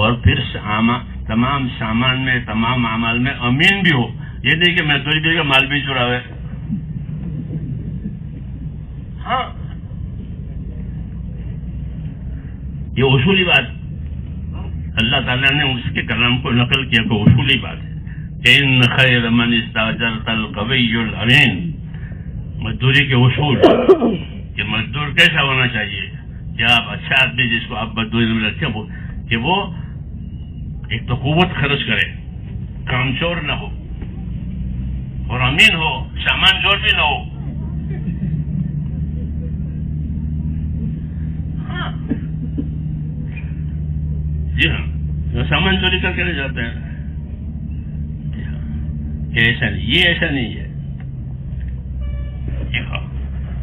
اور پھر تمام سامان میں تمام اعمال میں امین بھی ہو. یہ نہیں کہ مزدوری بھی کا مال بھی چراوے. ہاں یہ اصولی بات اللہ تعالیٰ نے اس کے کلام کو نقل کیا کہ اصولی بات ہے. ان خیر من استاجرت القوی الامین، مزدوری کے اصول کہ مزدور کیسا ہونا چاہیے کہ آپ اچھا آدمی جس کو آپ مزدوری میں رکھیں کہ وہ ایک تو قوت خرچ کرے، کام چور نہ ہو اور امین ہو، سامان چور بھی نہ ہو. ہاں جی ہاں، سامان چوری کر کے لے جاتے ہیں. کہ ایسا نہیں، یہ ایسا نہیں ہے.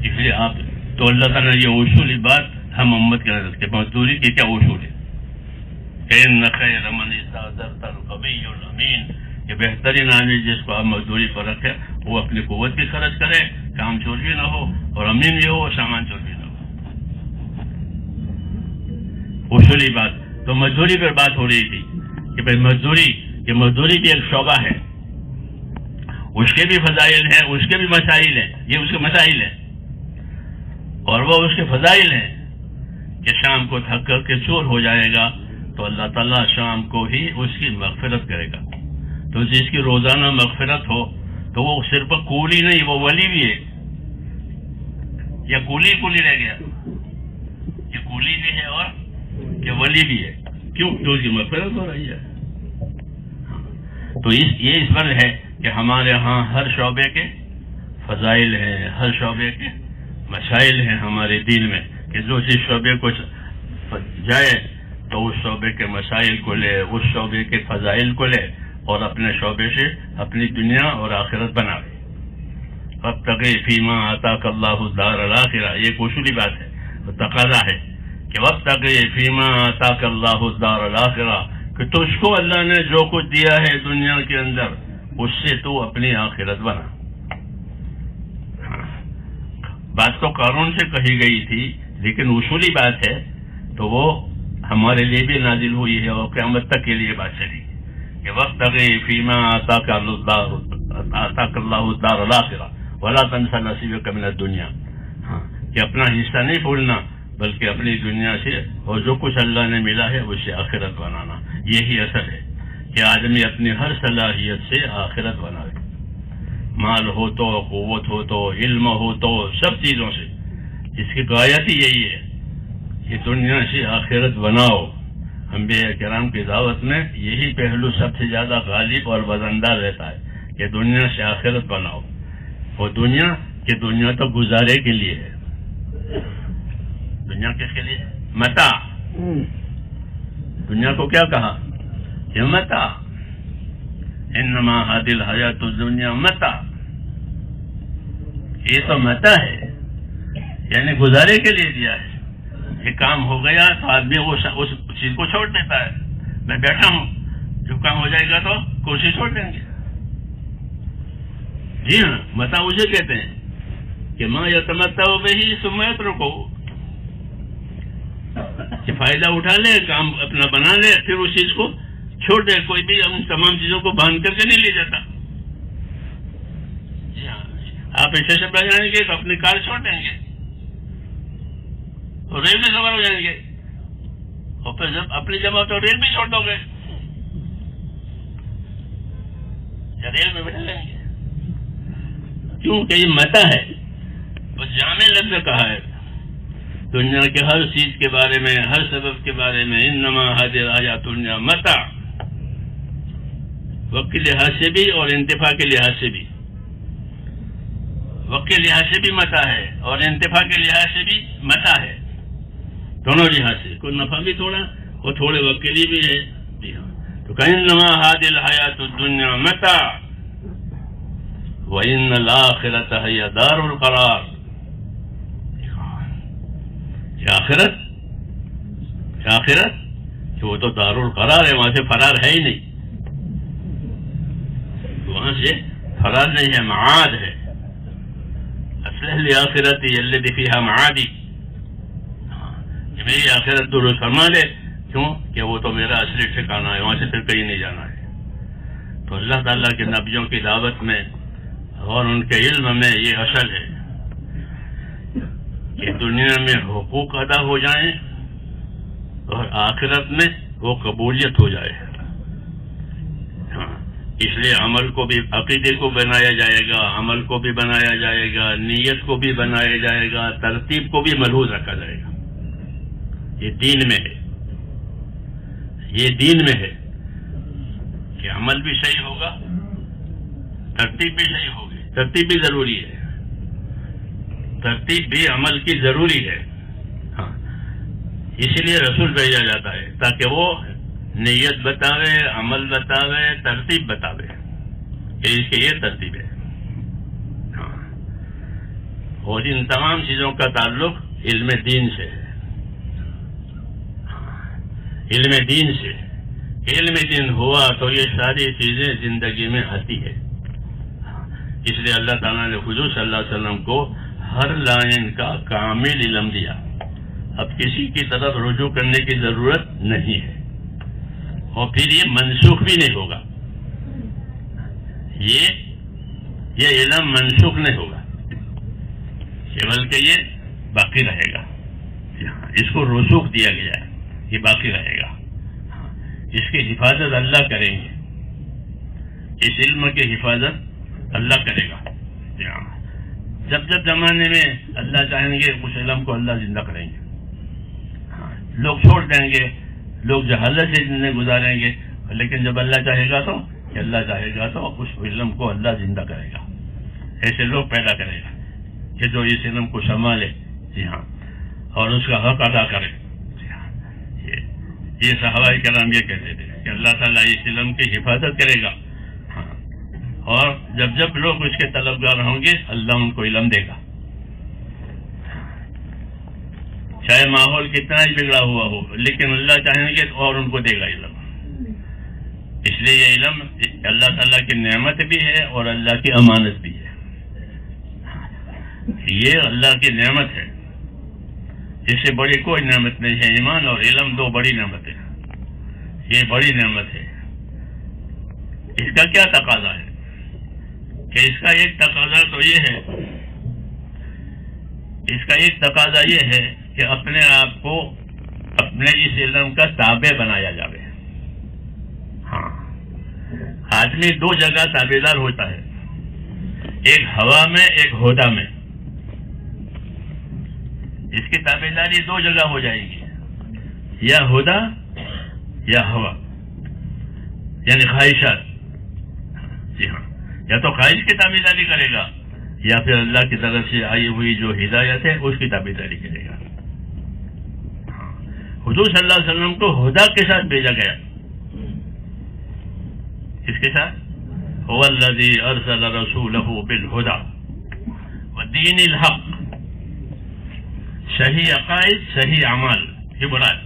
اس لیے آپ تو اللہ تعالیٰ نے یہ اصولی بات ہم امت کے نظر کے مزدوری کے کیا اصول ہے. ان خیر من استاجرت القوی الامین، کہ بہترین آدمی جس کو آپ مزدوری پر رکھے وہ اپنی قوت بھی خرچ کرے، کام چور بھی نہ ہو اور امین بھی ہو، سامان چور بھی نہ ہو. اصولی بات. تو مزدوری پر بات ہو رہی تھی کہ بھائی مزدوری بھی ایک شعبہ ہے، اس کے بھی فضائل ہیں، اس کے بھی مسائل ہیں. یہ اس کے مسائل ہیں اور وہ اس کے فضائل ہیں کہ شام کو تھک کر کے چور ہو جائے گا تو اللہ تعالیٰ شام کو ہی اس کی مغفرت کرے گا. تو جس کی روزانہ مغفرت ہو تو وہ صرف کولی نہیں، وہ ولی بھی ہے. یا کولی رہ گیا، یہ کولی بھی ہے اور یہ ولی بھی ہے. کیوں؟ تو اس کی مغفرت ہو رہی ہے. تو یہ اس پر ہے کہ ہمارے ہاں ہر شعبے کے فضائل ہیں، ہر شعبے کے مسائل ہیں ہمارے دین میں، کہ جو جس شعبے کو جائے تو اس شعبے کے مسائل کو لے، اس شعبے کے فضائل کو لے اور اپنے شعبے سے اپنی دنیا اور آخرت بناوے. وابتغ فیما آتاک اللہ الدار الآخرہ، یہ ایک اصولی بات ہے، تقاضا ہے کہ وابتغ فیما آتاک اللہ الدار الآخرہ، کہ تجھ کو اللہ نے جو کچھ دیا ہے دنیا کے اندر اس سے تو اپنی آخرت بنا. بات تو قارون سے کہی گئی تھی لیکن اصولی بات ہے تو وہ ہمارے لیے بھی نازل ہوئی ہے اور قیامت تک کے لیے بات چلی کہ وابتغ فیما آتاک اللہ الدار الآخرہ ولا تنس نصیبک من الدنیا. ہاں کہ اپنا حصہ نہیں بھولنا بلکہ اپنی دنیا سے اور جو کچھ اللہ نے ملا ہے اس سے آخرت بنانا. یہی اصل ہے کہ آدمی اپنی ہر صلاحیت سے آخرت بنائے. مال ہو تو، قوت ہو تو، علم ہو تو، سب چیزوں سے اس کی غایت ہی یہی ہے کہ دنیا سے آخرت بناؤ. انبیاء کرام کی دعوت میں یہی پہلو سب سے زیادہ غالب اور وزندار رہتا ہے کہ دنیا سے آخرت بناؤ. اور دنیا تو گزارے کے لیے ہے. دنیا کس کے لیے؟ متاع. دنیا کو کیا کہا کہ متاع. انما هذه الحیات الدنیا متاع. یہ تو متاع ہے، یعنی گزارے کے لیے دیا ہے. یہ کام ہو گیا تو آدمی اس چیز کو چھوڑ دیتا ہے. میں بیٹھا ہوں، جب کام ہو جائے گا تو کرسی چھوڑ دیں گے. جی ہاں، متاع اسے کہتے ہیں کہ ما یتمتع بہ ثم یترکہ، کہ فائدہ اٹھا لے، کام اپنا بنا لے، پھر اس چیز کو چھوڑ دے. کوئی بھی ان تمام چیزوں کو باندھ کر کے نہیں لے جاتا. جی ہاں، آپ اسٹیشن پہ جائیں گے تو اپنی کار چھوڑ دیں گے اور ریل میں سوار ہو جائیں گے اور پھر جب اپنی جگہ تو ریل بھی چھوڑ دو گے یا ریل میں بیٹھے رہیں گے. کیونکہ یہ متاع ہے. وہ جامع لفظ کہا ہے دنیا کے ہر چیز کے بارے میں، ہر سبب کے بارے میں. انما هذه الحیات الدنیا متاع، وقت کے لحاظ سے بھی اور انتفاع کے لحاظ سے بھی. وقت کے لحاظ سے بھی متاع ہے اور انتفاع کے لحاظ سے بھی متاع ہے. دونوں لحاظ سے کوئی نفع بھی تھوڑا اور تھوڑے وقت کے لیے بھی ہے. جی ہاں، تو انما هذه الحیات الدنیا متاع وان الاخرة هي دار القرار. آخرت کہ وہ تو دارالقرار ہے، وہاں سے فرار ہے ہی نہیں، وہاں سے فرار نہیں ہے، معاد ہے. اصلح لآخرتی الذی فیہا معادی، میری آخرت درست فرما لے. کیوں کہ وہ تو میرا اصلی ٹھکانہ ہے، وہاں سے پھر کہیں نہیں جانا ہے. تو اللہ تعالیٰ کے نبیوں کی دعوت میں اور ان کے علم میں یہ اصل ہے کہ دنیا میں حقوق ادا ہو جائیں اور آخرت میں وہ قبولیت ہو جائے. ہاں، اس لیے عمل کو بھی، عقیدے کو بنایا جائے گا، عمل کو بھی بنایا جائے گا، نیت کو بھی بنایا جائے گا، ترتیب کو بھی ملحوظ رکھا جائے گا. یہ دین میں ہے، یہ دین میں ہے کہ عمل بھی صحیح ہوگا، ترتیب بھی صحیح ہوگی. ترتیب بھی ضروری ہے، ترتیب بھی عمل کی ضروری ہے. ہاں، اسی لیے رسول بھیجا جاتا ہے تاکہ وہ نیت بتاوے، عمل بتاوے، ترتیب بتاوے کہ اس کی یہ ترتیب ہے. ہاں، اور ان تمام چیزوں کا تعلق علم دین سے ہے. علم دین سے، علم دین ہوا تو یہ ساری چیزیں زندگی میں آتی ہے. اس لیے اللہ تعالیٰ نے حضور صلی اللہ علیہ وسلم کو ہر لائن کا کامل علم دیا. اب کسی کی طرف رجوع کرنے کی ضرورت نہیں ہے، اور پھر یہ منسوخ بھی نہیں ہوگا. یہ علم منسوخ نہیں ہوگا بلکہ یہ باقی رہے گا. اس کو رسوخ دیا گیا ہے، یہ باقی رہے گا. اس کی حفاظت اللہ کریں گے، اس علم کی حفاظت اللہ کرے گا. جب زمانے میں اللہ چاہیں گے اس علم کو اللہ زندہ کریں گے. لوگ چھوڑ دیں گے، لوگ جہالت سے زندگی گزاریں گے، لیکن جب اللہ چاہے گا تو، کہ اللہ چاہے گا تو اس علم کو اللہ زندہ کرے گا. ایسے لوگ پیدا کرے گا کہ جو اس علم کو سنبھالے، جی ہاں، اور اس کا حق ادا کرے. یہ صحابہ کرام یہ کہتے تھے کہ اللہ تعالیٰ اس علم کی حفاظت کرے گا. ہاں، اور جب لوگ اس کے طلبگار ہوں گے اللہ ان کو علم دے گا، چاہے ماحول کتنا ہی بگڑا ہوا ہو، لیکن اللہ چاہیں گے اور ان کو دے گا علم. اس لیے یہ علم اللہ تعالیٰ کی نعمت بھی ہے اور اللہ کی امانت بھی ہے. یہ اللہ کی نعمت ہے، اس سے بڑی کوئی نعمت نہیں ہے. ایمان اور علم دو بڑی نعمتیں، یہ بڑی نعمت ہے. اس کا کیا تقاضا ہے کہ اس کا ایک تقاضا تو یہ ہے، اس کا ایک تقاضا یہ ہے کہ اپنے آپ کو اپنے اس علم کا تابع بنایا جائے. ہاں، آدمی دو جگہ تابع دار ہوتا ہے، ایک ہوا میں، ایک ہدا میں. اس کی تابع داری دو جگہ ہو جائے گی، یا ہدا یا ہوا، یعنی خواہشات. جی ہاں، یا تو خواہش کی تابع داری کرے گا یا پھر اللہ کی طرف سے آئی ہوئی جو ہدایت ہے اس کی تابع داری کرے گا. حضور صلی اللہ علیہ وسلم کو ہدا کے ساتھ بھیجا گیا. اس کے ساتھ هو الذی ارسل رسولہ بالہدی ودین الحق، صحیح عقائد، صحیح اعمال، یہ مراد.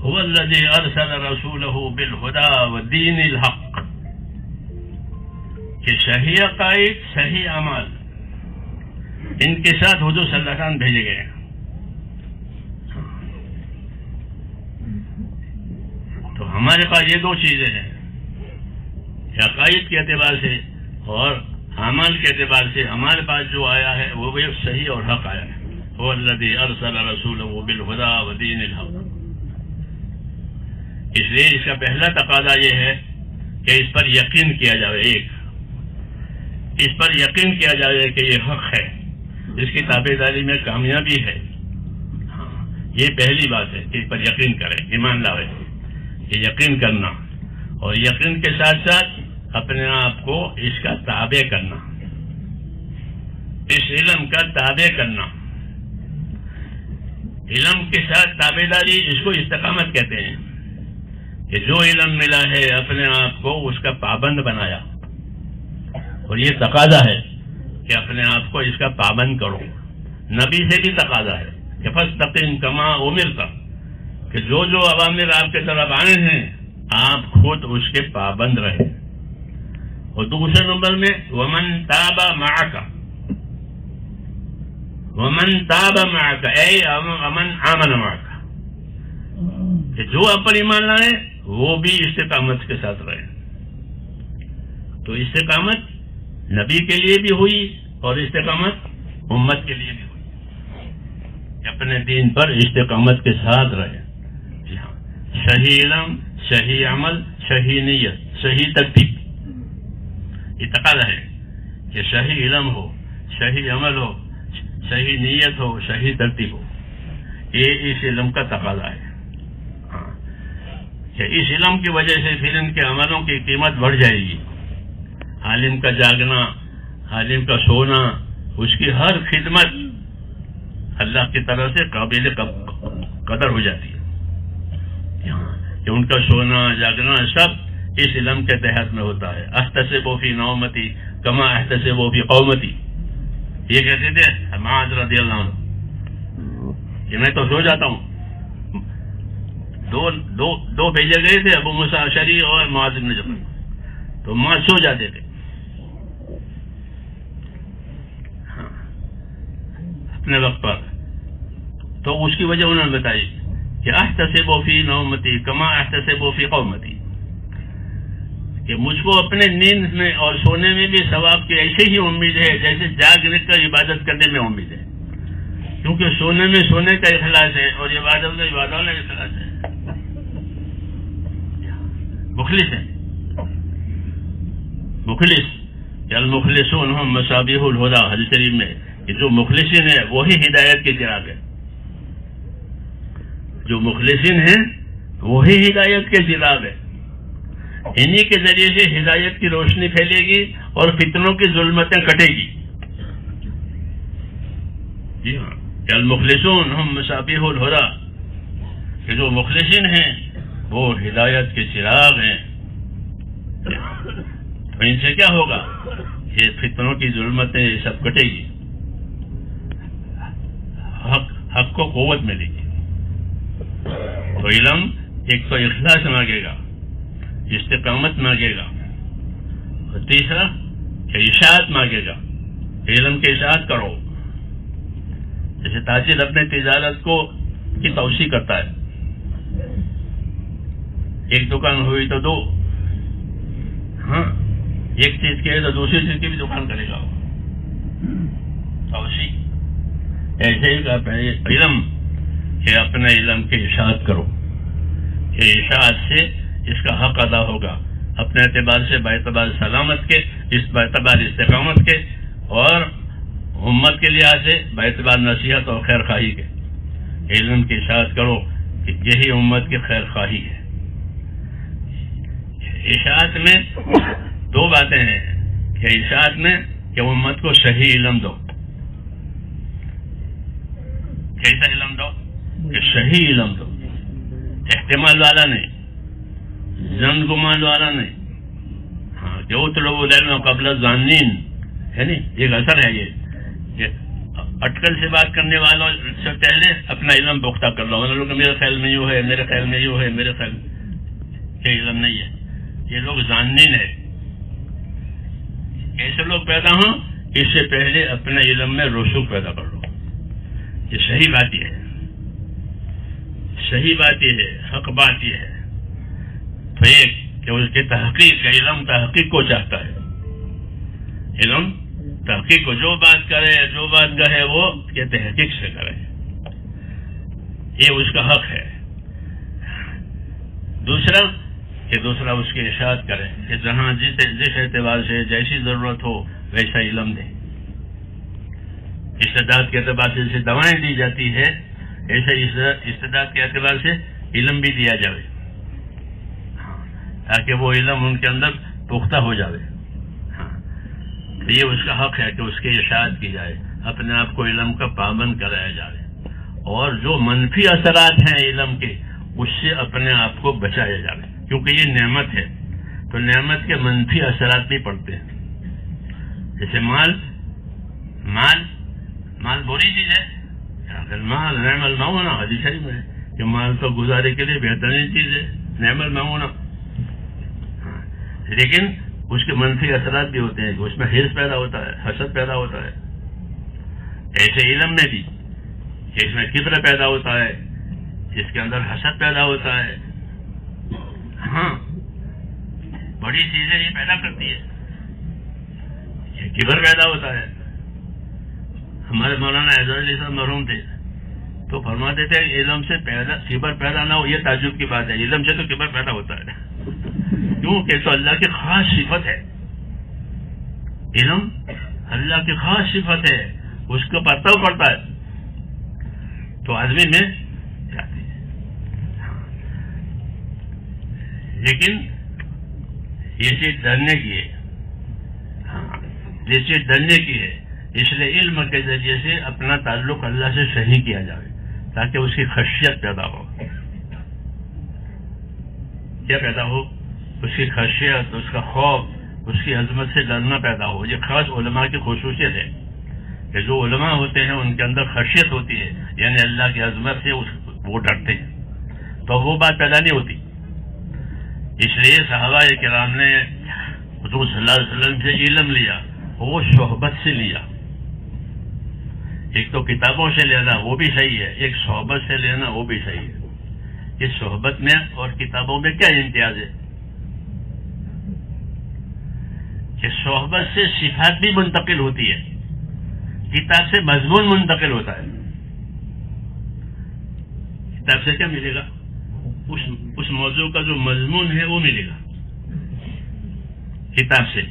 هو الذی ارسل رسولہ بالہدی ودین الحق، کہ صحیح عقائد، صحیح اعمال، ان کے ساتھ حضور صلی اللہ علیہ وسلم بھیجے گئے ہیں. تو ہمارے پاس یہ دو چیزیں ہیں، عقائد کے اعتبار سے اور اعمال کے اعتبار سے. ہمارے پاس جو آیا ہے وہ بھی صحیح اور حق آیا ہے. هو الذی ارسل رسولہ بالہدی ودین الحق. اس لیے اس کا پہلا تقاضا یہ ہے کہ اس پر یقین کیا جائے. اس پر یقین کیا جائے کہ یہ حق ہے، اس کی تابع داری میں کامیابی ہے. ہاں، یہ پہلی بات ہے کہ اس پر یقین کریں، ایمان لاوے. یہ یقین کرنا، اور یقین کے ساتھ ساتھ اپنے آپ کو اس کا تابع کرنا، اس علم کا تابع کرنا. علم کے ساتھ تابع داری، اس کو استقامت کہتے ہیں. کہ جو علم ملا ہے اپنے آپ کو اس کا پابند بنایا، اور یہ تقاضا ہے کہ اپنے آپ کو اس کا پابند کرو. نبی سے بھی تقاضا ہے کہ فاستقم کما امرت، کہ جو جو اوامر آپ کے طرف آئے ہیں آپ خود اس کے پابند رہیں. اور دوسرے نمبر میں ومن تاب معک، ومن تاب معک اے ومن آمن معک، کہ جو آپ پر ایمان لائے وہ بھی استقامت کے ساتھ رہے. تو استقامت نبی کے لیے بھی ہوئی اور استقامت امت کے لیے بھی ہوئی کہ اپنے دین پر استقامت کے ساتھ رہے. جی ہاں، صحیح علم، صحیح عمل، صحیح نیت، صحیح ترتیب. یہ تقاضا ہے کہ صحیح علم ہو، صحیح عمل ہو، صحیح نیت ہو، صحیح ترتیب ہو. یہ اس علم کا تقاضا ہے کہ اس علم کی وجہ سے پھر ان کے عملوں کی قیمت بڑھ جائے گی. عالم کا جاگنا، عالم کا سونا، اس کی ہر خدمت اللہ کی طرف سے قابل قدر ہو جاتی ہے کہ ان کا سونا جاگنا سب اس علم کے تحت میں ہوتا ہے. احتسب فی نومتی کما احتسب فی قومتی، یہ کہتے تھے معاذ رضی اللہ عنہ کہ میں تو سو جاتا ہوں. دو بھیجے گئے تھے، ابو موسیٰ اشعری اور معاذ بن جبل، تو معاذ سو جاتے تھے اپنے وقت پر. تو اس کی وجہ انہوں نے بتائی کہ احتسب فی نومتی کما احتسب فی قومتی، کہ مجھ کو اپنے نیند میں اور سونے میں بھی ثواب کی ایسے ہی امید ہے جیسے جاگنے کا عبادت کرنے میں امید ہے. کیونکہ سونے میں سونے کا اخلاص ہے اور عبادت میں عبادت کا اخلاص ہے. مخلص ہے، مخلص، المخلصون هم مصابیح الہدی، حدیث شریف میں کہ جو مخلصین ہیں وہی ہدایت کے چراغ ہیں. جو مخلصین ہیں وہی ہدایت کے چراغ ہیں. انہی کے ذریعے سے ہدایت کی روشنی پھیلے گی اور فتنوں کی ظلمتیں کٹے گی. جی ہاں، المخلصون هم مصابیح الہدی، کہ جو مخلصین ہیں وہ ہدایت کے چراغ ہیں. تو ان سے کیا ہوگا؟ یہ فتنوں کی ظلمتیں سب کٹے گی، حق کو قوت ملے گی. تو علم ایک تو اخلاص مانگے گا، استقامت مانگے گا، اور تیسرا کہ اشاعت مانگے گا. علم کی اشاعت کرو. جیسے تاجر اپنے تجارت کو کی توسیع کرتا ہے، ایک دکان ہوئی تو دو، ہاں ایک چیز کی ہے تو دوسری چیز کی بھی دکان کرے گا. توسیع ایسے ہی علم کہ اپنے علم کی اشاعت کرو، کہ اشاعت سے اس کا حق ادا ہوگا اپنے اعتبار سے، باعتبار سلامت کے، اس باعتبار استقامت کے، اور امت کے لحاظ سے باعتبار نصیحت اور خیر خواہی کے. علم کی اشاعت کرو کہ یہی امت کی خیر خواہی ہے. اشاعت میں دو باتیں ہیں کہ اشاعت میں کہ امت کو صحیح علم دو. کیسا علم دو؟ کہ صحیح علم دو، احتمال والا نہیں، زن گمان والا نہیں. ہاں، جو طلب العلم قبل الظانین ہے نہیں، ایک اثر ہے یہ کہ اٹکل سے بات کرنے والوں سے پہلے اپنا علم پختہ کر لو. لوگ میرے خیال میں یوں ہے، میرے خیال میں یوں ہے، میرے خیال میں یہ علم نہیں ہے. یہ لوگ ظانین ہے. ایسے لوگ پیدا ہوں اس سے پہلے اپنے علم میں رسوخ پیدا کر لو. یہ صحیح بات یہ ہے، صحیح بات یہ ہے، حق بات یہ ہے. تو ایک کہ اس کے تحقیق کا علم تحقیق کو چاہتا ہے. علم تحقیق کو، جو بات کرے، جو بات کہے وہ یہ تحقیق سے کرے، یہ اس کا حق ہے. دوسرا کہ دوسرا اس کی اشاعت کرے کہ جہاں جس اعتبار سے جیسی ضرورت ہو ویسا علم دے. استعداد کے اعتبار سے جیسے دوائیں دی جاتی ہے ایسے استعداد کے اعتبار سے علم بھی دیا جائے، تاکہ وہ علم ان کے اندر پختہ ہو جائے. تو یہ اس کا حق ہے کہ اس کی اشاعت کی جائے، اپنے آپ کو علم کا پابند کرایا جائے، اور جو منفی اثرات ہیں علم کے اس سے اپنے آپ کو بچایا جائے. کیونکہ یہ نعمت ہے تو نعمت کے منفی اثرات بھی پڑتے ہیں. جیسے مال بری چیز ہے، مال نعم المعونہ حدیث شریف میں کہ مال تو گزارے کے لیے بہترین چیز ہے، نعمت مانگنا، لیکن اس کے منفی اثرات بھی ہوتے ہیں، اس میں حرص پیدا ہوتا ہے، حسد پیدا ہوتا ہے. ایسے علم میں بھی اس میں کبر پیدا ہوتا ہے، اس کے اندر حسد پیدا ہوتا ہے. ہاں بڑی چیزیں یہ پیدا کرتی ہے، یہ کبر پیدا ہوتا ہے. ہمارے مولانا اعزاز علی صاحب مرحوم تھے تو فرماتے تھے علم سے کبر پیدا نہ ہو یہ تعجب کی بات ہے، علم سے تو کبر پیدا ہوتا ہے. کیوں کہ تو اللہ کی خاص صفت ہے، علم اللہ کی خاص صفت ہے، اس کو پتہ پڑتا ہے تو آدمی میں جاتی ہے. لیکن یہ چیز ڈرنے کی ہے، یہ چیز ڈرنے کی ہے. اس لیے علم کے ذریعے سے اپنا تعلق اللہ سے صحیح کیا جائے تاکہ اس کی خشیت پیدا ہو. کیا پیدا ہو؟ اس کی خشیت، اس کا خوف، اس کی عظمت سے ڈرنا پیدا ہو. یہ خاص علماء کی خصوصیت ہے کہ جو علماء ہوتے ہیں ان کے اندر خشیت ہوتی ہے، یعنی اللہ کی عظمت سے وہ ڈرتے ہیں، تو وہ بات پیدا نہیں ہوتی. اس لیے صحابہ کرام نے حضور صلی اللہ علیہ وسلم سے علم لیا، وہ صحبت سے لیا. ایک تو کتابوں سے لینا وہ بھی صحیح ہے، ایک صحبت سے لینا وہ بھی صحیح ہے. کہ صحبت میں اور کتابوں میں کیا امتیاز ہے؟ کہ صحبت سے صفات بھی منتقل ہوتی ہے، کتاب سے مضمون منتقل ہوتا ہے. کتاب سے کیا ملے گا؟ اس موضوع کا جو مضمون ہے وہ ملے گا. کتاب سے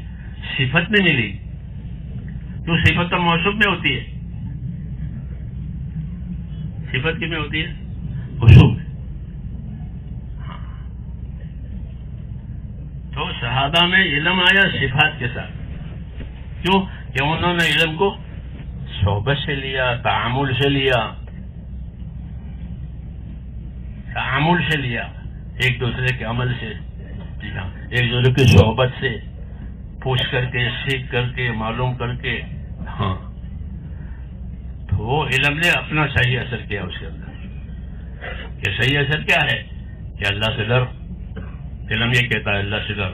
صفت نہیں ملے گی، تو صفت تو موصوف میں ہوتی ہے. صفت کی میں ہوتی ہے؟ موصوف میں. تو صحابہ میں علم آیا صفات کے ساتھ. کیوں؟ کہ انہوں نے علم کو صحبت سے لیا، تعامل سے لیا، تعامل سے لیا، ایک دوسرے کے عمل سے لیا، ایک دوسرے کی صحبت سے پوچھ کر کے، سیکھ کر کے، معلوم کر کے. ہاں تو وہ علم نے اپنا صحیح اثر کیا اس کے اندر. کہ صحیح اثر کیا ہے؟ کہ اللہ سے ڈر. علم یہ کہتا ہے اللہ سے ڈر،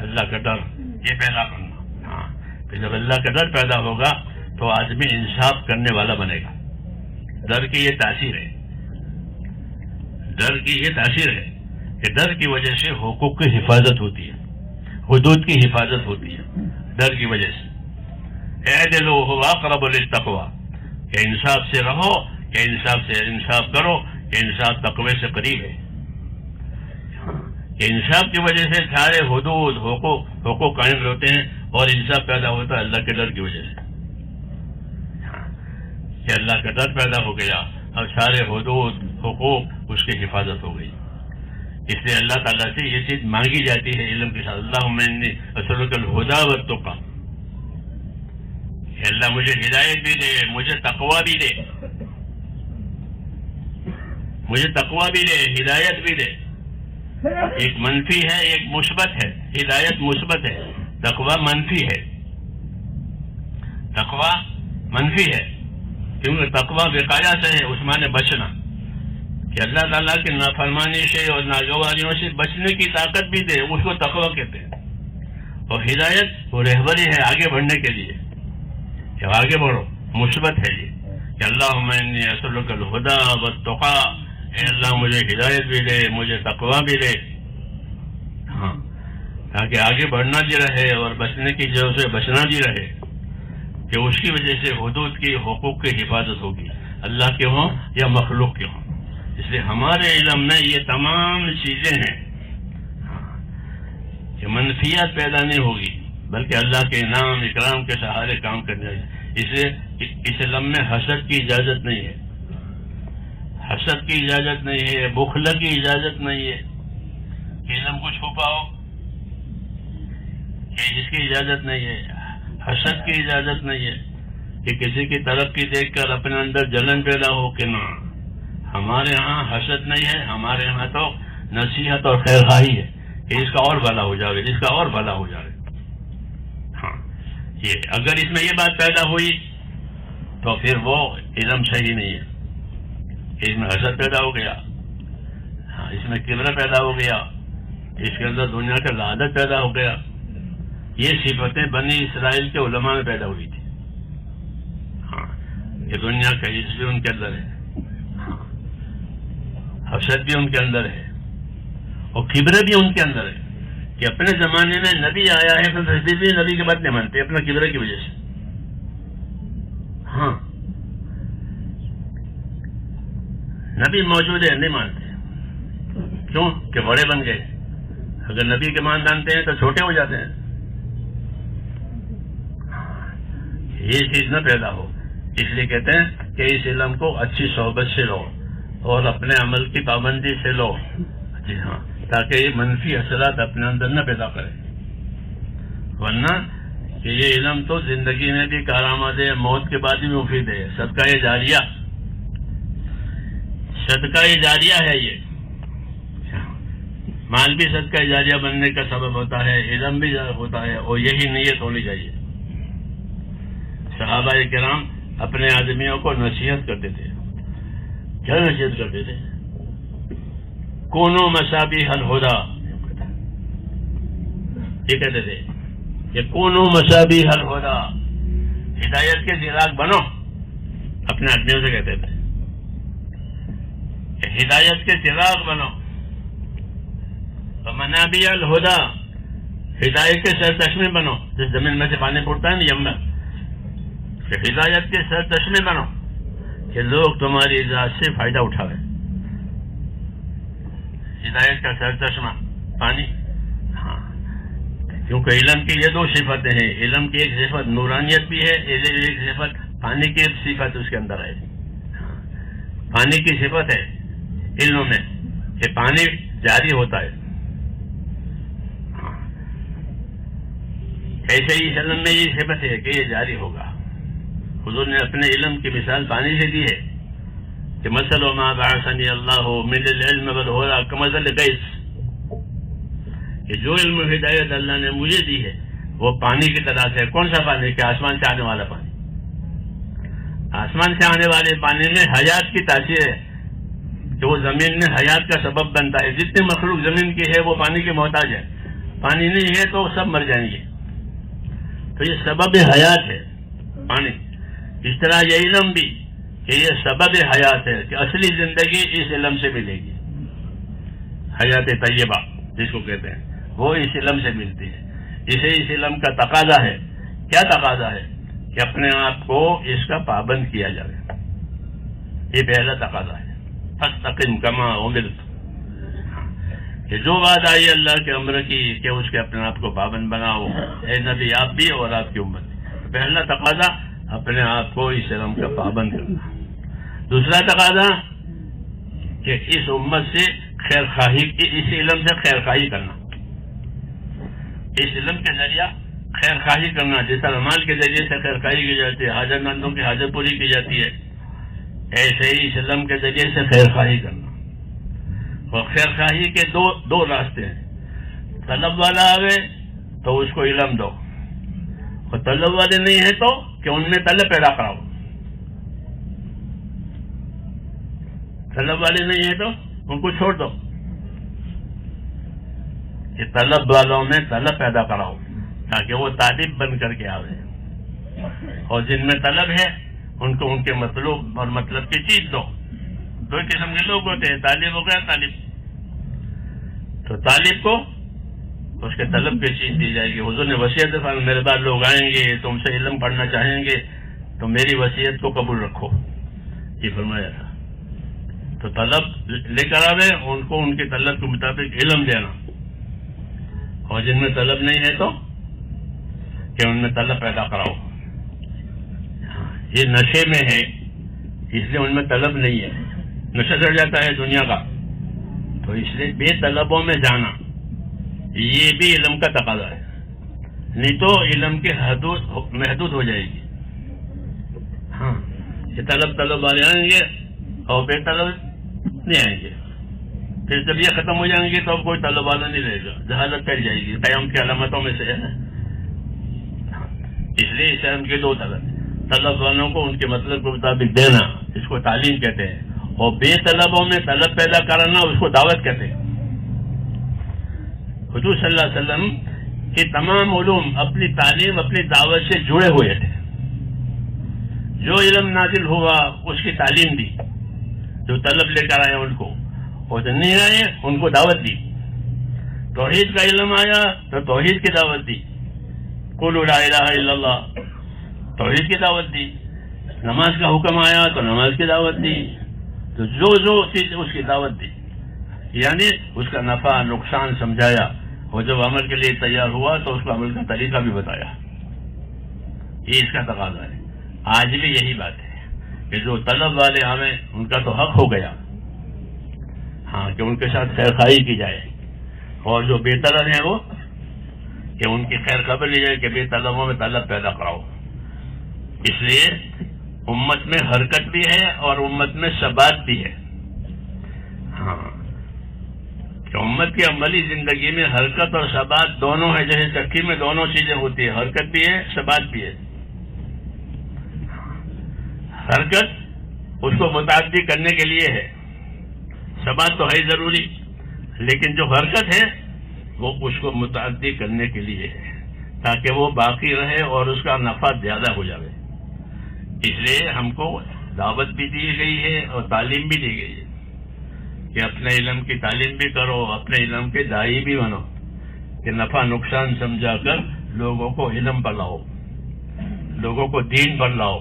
اللہ کا ڈر یہ پیدا کرنا. ہاں پھر جب اللہ کا ڈر پیدا ہوگا تو آدمی انصاف کرنے والا بنے گا. ڈر کی یہ تاثیر ہے، ڈر کی یہ تاثیر ہے کہ ڈر کی وجہ سے حقوق کی حفاظت ہوتی ہے، حدود کی حفاظت ہوتی ہے ڈر کی وجہ سے. اعدلوا هو اقرب للتقوى، کہ انصاف سے رہو، کہ انصاف سے انصاف کرو، کہ انصاف تقوی سے قریب ہے. کہ انصاف کی وجہ سے سارے حدود حقوق قائم ہوتے ہیں اور انصاف پیدا ہوتا ہے اللہ کے ڈر کی وجہ سے. کہ اللہ کا ڈر پیدا ہو گیا، اب سارے حدود حقوق اس کی حفاظت ہو گئی. اس لیے اللہ تعالیٰ سے یہ چیز مانگی جاتی ہے علم کے ساتھ. اللہم انی اسألک الہدی والتقی، کہ اللہ مجھے ہدایت بھی دے، مجھے تقوی بھی دے، مجھے تقوی بھی دے، ہدایت بھی دے. ایک منفی ہے، ایک مثبت ہے. ہدایت مثبت ہے، تقوی منفی ہے. تقوی منفی ہے کیونکہ تقوی وقایا سے ہے، اس معنی بچنا، کہ اللہ تعالیٰ کی نافرمانی سے اور ناگواریوں سے بچنے کی طاقت بھی دے، اس کو تقوی کہتے ہیں. اور ہدایت وہ رہبری ہے آگے بڑھنے کے لیے، کہ آگے بڑھو، مثبت ہے یہ. کہ اللہم انی اسألک الہدی والتقی، اے اللہ مجھے ہدایت بھی دے، مجھے تقوی بھی دے. ہاں تاکہ آگے بڑھنا بھی رہے اور بچنے کی جگہ سے بچنا بھی رہے، کہ اس کی وجہ سے حدود کی حقوق کی حفاظت ہوگی، اللہ کے ہوں یا مخلوق کے ہوں. اس لیے ہمارے علم میں یہ تمام چیزیں ہیں کہ منفیات پیدا نہیں ہوگی بلکہ اللہ کے انعام اکرام کے سہارے کام کرنے ہیں. اسے اس علم میں حسد کی اجازت نہیں ہے، حسد کی اجازت نہیں ہے، بخل کی اجازت نہیں ہے کہ علم کو چھپاؤ، کہ اس کی اجازت نہیں ہے. حسد کی اجازت نہیں ہے کہ کسی کی ترقی دیکھ کر اپنے اندر جلن پیدا ہو. کہ نہ، ہمارے ہاں حسد نہیں ہے، ہمارے ہاں تو نصیحت اور خیر خواہی ہے کہ اس کا اور بھلا ہو جائے، اس کا اور بھلا ہو جائے. ہاں یہ اگر اس میں یہ بات پیدا ہوئی تو پھر وہ علم صحیح نہیں ہے. اس میں حسد پیدا ہو گیا، ہاں، اس میں کبر پیدا ہو گیا، اس کے اندر دنیا کا لعنت پیدا ہو گیا. یہ صفتیں بنی اسرائیل کے علماء میں پیدا ہوئی تھی. ہاں، یہ دنیا کا عجز بھی ان کے اندر ہے، حسد بھی ان کے اندر ہے، اور کبر بھی ان کے اندر ہے کہ اپنے زمانے میں نبی آیا ہے تو تصدیق بھی نبی کی بات نہیں مانتے اپنا کبر کی وجہ سے. ہاں، نبی موجود ہے نہیں مانتے. کیوں؟ کہ بڑے بن گئے. اگر نبی کے مان مانتے ہیں تو چھوٹے ہو جاتے ہیں. یہ چیز نہ پیدا ہو، اس لیے کہتے ہیں کہ اس علم کو اچھی صحبت سے لو اور اپنے عمل کی پابندی سے لو. جی ہاں، تاکہ یہ منفی اثرات اپنے اندر نہ پیدا کرے. ورنہ کہ یہ علم تو زندگی میں بھی کارآمد ہے، موت کے بعد بھی مفید ہے. صدقہ جاریہ، صدقہ جاریہ ہے. یہ مال بھی صدقہ جاریہ بننے کا سبب ہوتا ہے، علم بھی ہوتا ہے، اور یہی نیت ہونی چاہیے. صحابہ کرام اپنے آدمیوں کو نصیحت کرتے تھے. کیا نصیحت کرتے تھے؟ کونوا مصابیح الہدی. یہ کہتے تھے کہ کونوا مصابیح الہدی، ہدایت کے چراغ بنو. اپنے آدمیوں سے کہتے تھے کہ ہدایت کے چراغ بنو. ومنابع الہدی، ہدایت کے سرچشمے بنو. جس زمین میں سے پانی پڑتا ہے نا یم میں، کہ ہدایت کے سرچشمے بنو کہ لوگ تمہاری ذات سے فائدہ اٹھائے. ہدایت کا سرچشمہ پانی. ہاں، کیونکہ علم کی یہ دو صفتیں ہیں. علم کی ایک صفت نورانیت بھی ہے، ایک صفت پانی کی صفت اس کے اندر ہے. پانی کی صفت ہے علم میں کہ پانی جاری ہوتا ہے. ایسے ہی علم میں یہ صفت ہے کہ یہ جاری ہوگا. حضور نے اپنے علم کی مثال پانی سے دی ہے کہ مثل ما بعثنی اللہ من العلم والہدی کمثل غیث، کہ جو علم و ہدایت اللہ نے مجھے دی ہے وہ پانی کی طرح سے. کون سا پانی؟ کہ آسمان سے آنے والا پانی. آسمان سے آنے والے پانی میں حیات کی تاثیر ہے کہ وہ زمین میں حیات کا سبب بنتا ہے. جتنے مخلوق زمین کی ہے وہ پانی کے محتاج ہے. پانی نہیں ہے تو سب مر جائیں گے. تو یہ سبب حیات ہے پانی. اس طرح یہ علم بھی کہ یہ سبب حیات ہے کہ اصلی زندگی اس علم سے ملے گی. حیات طیبہ جس کو کہتے ہیں وہ اس علم سے ملتی ہے. اسے اس علم کا تقاضا ہے. کیا تقاضا ہے؟ کہ اپنے آپ کو اس کا پابند کیا جائے. یہ پہلا تقاضا ہے. فاستقم کما امرت، کہ جو بات آئی اللہ کے امر کی کہ اس کے اپنے آپ کو پابند بناؤ. اے نبی آپ بھی اور آپ کی امت. پہلا تقاضا اپنے آپ کو اس علم کا پابند کرنا. دوسرا تقاضا کہ اس امت سے خیر خواہی، اس علم سے خیر خواہی کرنا. اس علم کے ذریعہ خیر خواہی کرنا. جس طرح مال کے ذریعے سے خیر خواہی کی جاتی ہے، حاجت مندوں کی حاجت پوری کی جاتی ہے، ایسے ہی اس علم کے ذریعے سے خیر خواہی کرنا. اور خیر خواہی کے دو راستے ہیں. طلب والا آوے تو اس کو علم دو، اور طلب والے نہیں ہیں تو کہ ان میں طلب پیدا کراؤ. طلب والے نہیں ہیں تو ان کو چھوڑ دو. کہ طلب والوں میں طلب پیدا کراؤ تاکہ وہ طالب بن کر کے آوے. اور جن میں طلب ہے ان کو ان کے مطلوب اور مطلب کی چیز دو. دو قسم کے لوگ ہوتے ہیں، طالب ہو گیا طالب. تو طالب کو اس کے طلب کی چیز دی جائے گی. حضور نے وصیت فرمائی میرے بعد لوگ آئیں گے تم سے علم پڑھنا چاہیں گے تو میری وصیت کو قبول رکھو، یہ فرمایا تھا. تو طلب لے کر آوے، ان کو ان کے طلب کے مطابق علم دینا. اور جن میں طلب نہیں ہے تو کہ ان میں طلب پیدا کراؤ. یہ نشے میں ہے اس لیے ان میں طلب نہیں ہے. نشہ چڑھ جاتا ہے دنیا کا تو اس لیے بے طلبوں میں جانا یہ بھی علم کا تقاضا ہے. نہیں تو علم کی حدود محدود ہو جائے گی. ہاں، یہ طلب والے آئیں گے اور بے طلب نہیں آئیں گے. پھر جب یہ ختم ہو جائیں گے تو اب کوئی طلب والا نہیں رہے گا. جہالت پھیل جائے گی. قیام کی علامتوں میں سے ہے. اس لیے اس علم کے دو طلب والوں کو ان کے مطلب کے مطابق دینا، اس کو تعلیم کہتے ہیں. اور بے طلبوں میں طلب پیدا کرنا اس کو دعوت کہتے ہیں۔ حضور صلی اللہ علیہ وسلم کے تمام علوم اپنی تعلیم اپنی دعوت سے جڑے ہوئے تھے۔ جو علم نازل ہوا اس کی تعلیم دی، جو طلب لے کر آئے ان کو، اور جو نہیں آئے ان کو دعوت دی۔ توحید کا علم آیا تو توحید کی دعوت دی، قولوا لا الہ الا اللہ، توحید کی دعوت دی۔ نماز کا حکم آیا تو نماز کی دعوت دی، تو جو چیز اس کی دعوت دی، یعنی اس کا نفع نقصان سمجھایا، اور جب عمل کے لیے تیار ہوا تو اس کو عمل کا طریقہ بھی بتایا۔ یہ اس کا تقاضا ہے۔ آج بھی یہی بات ہے کہ جو طلب والے ہمیں ان کا تو حق ہو گیا، ہاں، کہ ان کے ساتھ خیر خواہی کی جائے، اور جو بے طلب ہیں وہ کہ ان کی خیر خبر لی جائے کہ بے طلبوں میں طلب پیدا کراؤ۔ اس لیے امت میں حرکت بھی ہے اور امت میں ثبات بھی ہے۔ ہاں، کہ امت کی عملی زندگی میں حرکت اور ثبات دونوں ہے، جیسے چکی میں دونوں چیزیں ہوتی ہیں، حرکت بھی ہے ثبات بھی ہے۔ حرکت اس کو متعدی کرنے کے لیے ہے، ثبات تو ہے ضروری، لیکن جو حرکت ہے وہ اس کو متعدی کرنے کے لیے ہے، تاکہ وہ باقی رہے اور اس کا نفع زیادہ ہو جائے۔ اس لیے ہم کو دعوت بھی دی گئی ہے اور تعلیم بھی دی گئی ہے کہ اپنے علم کی تعلیم بھی کرو، اپنے علم کے داعی بھی بنو، کہ نفع نقصان سمجھا کر لوگوں کو علم پر لاؤ، لوگوں کو دین پر لاؤ،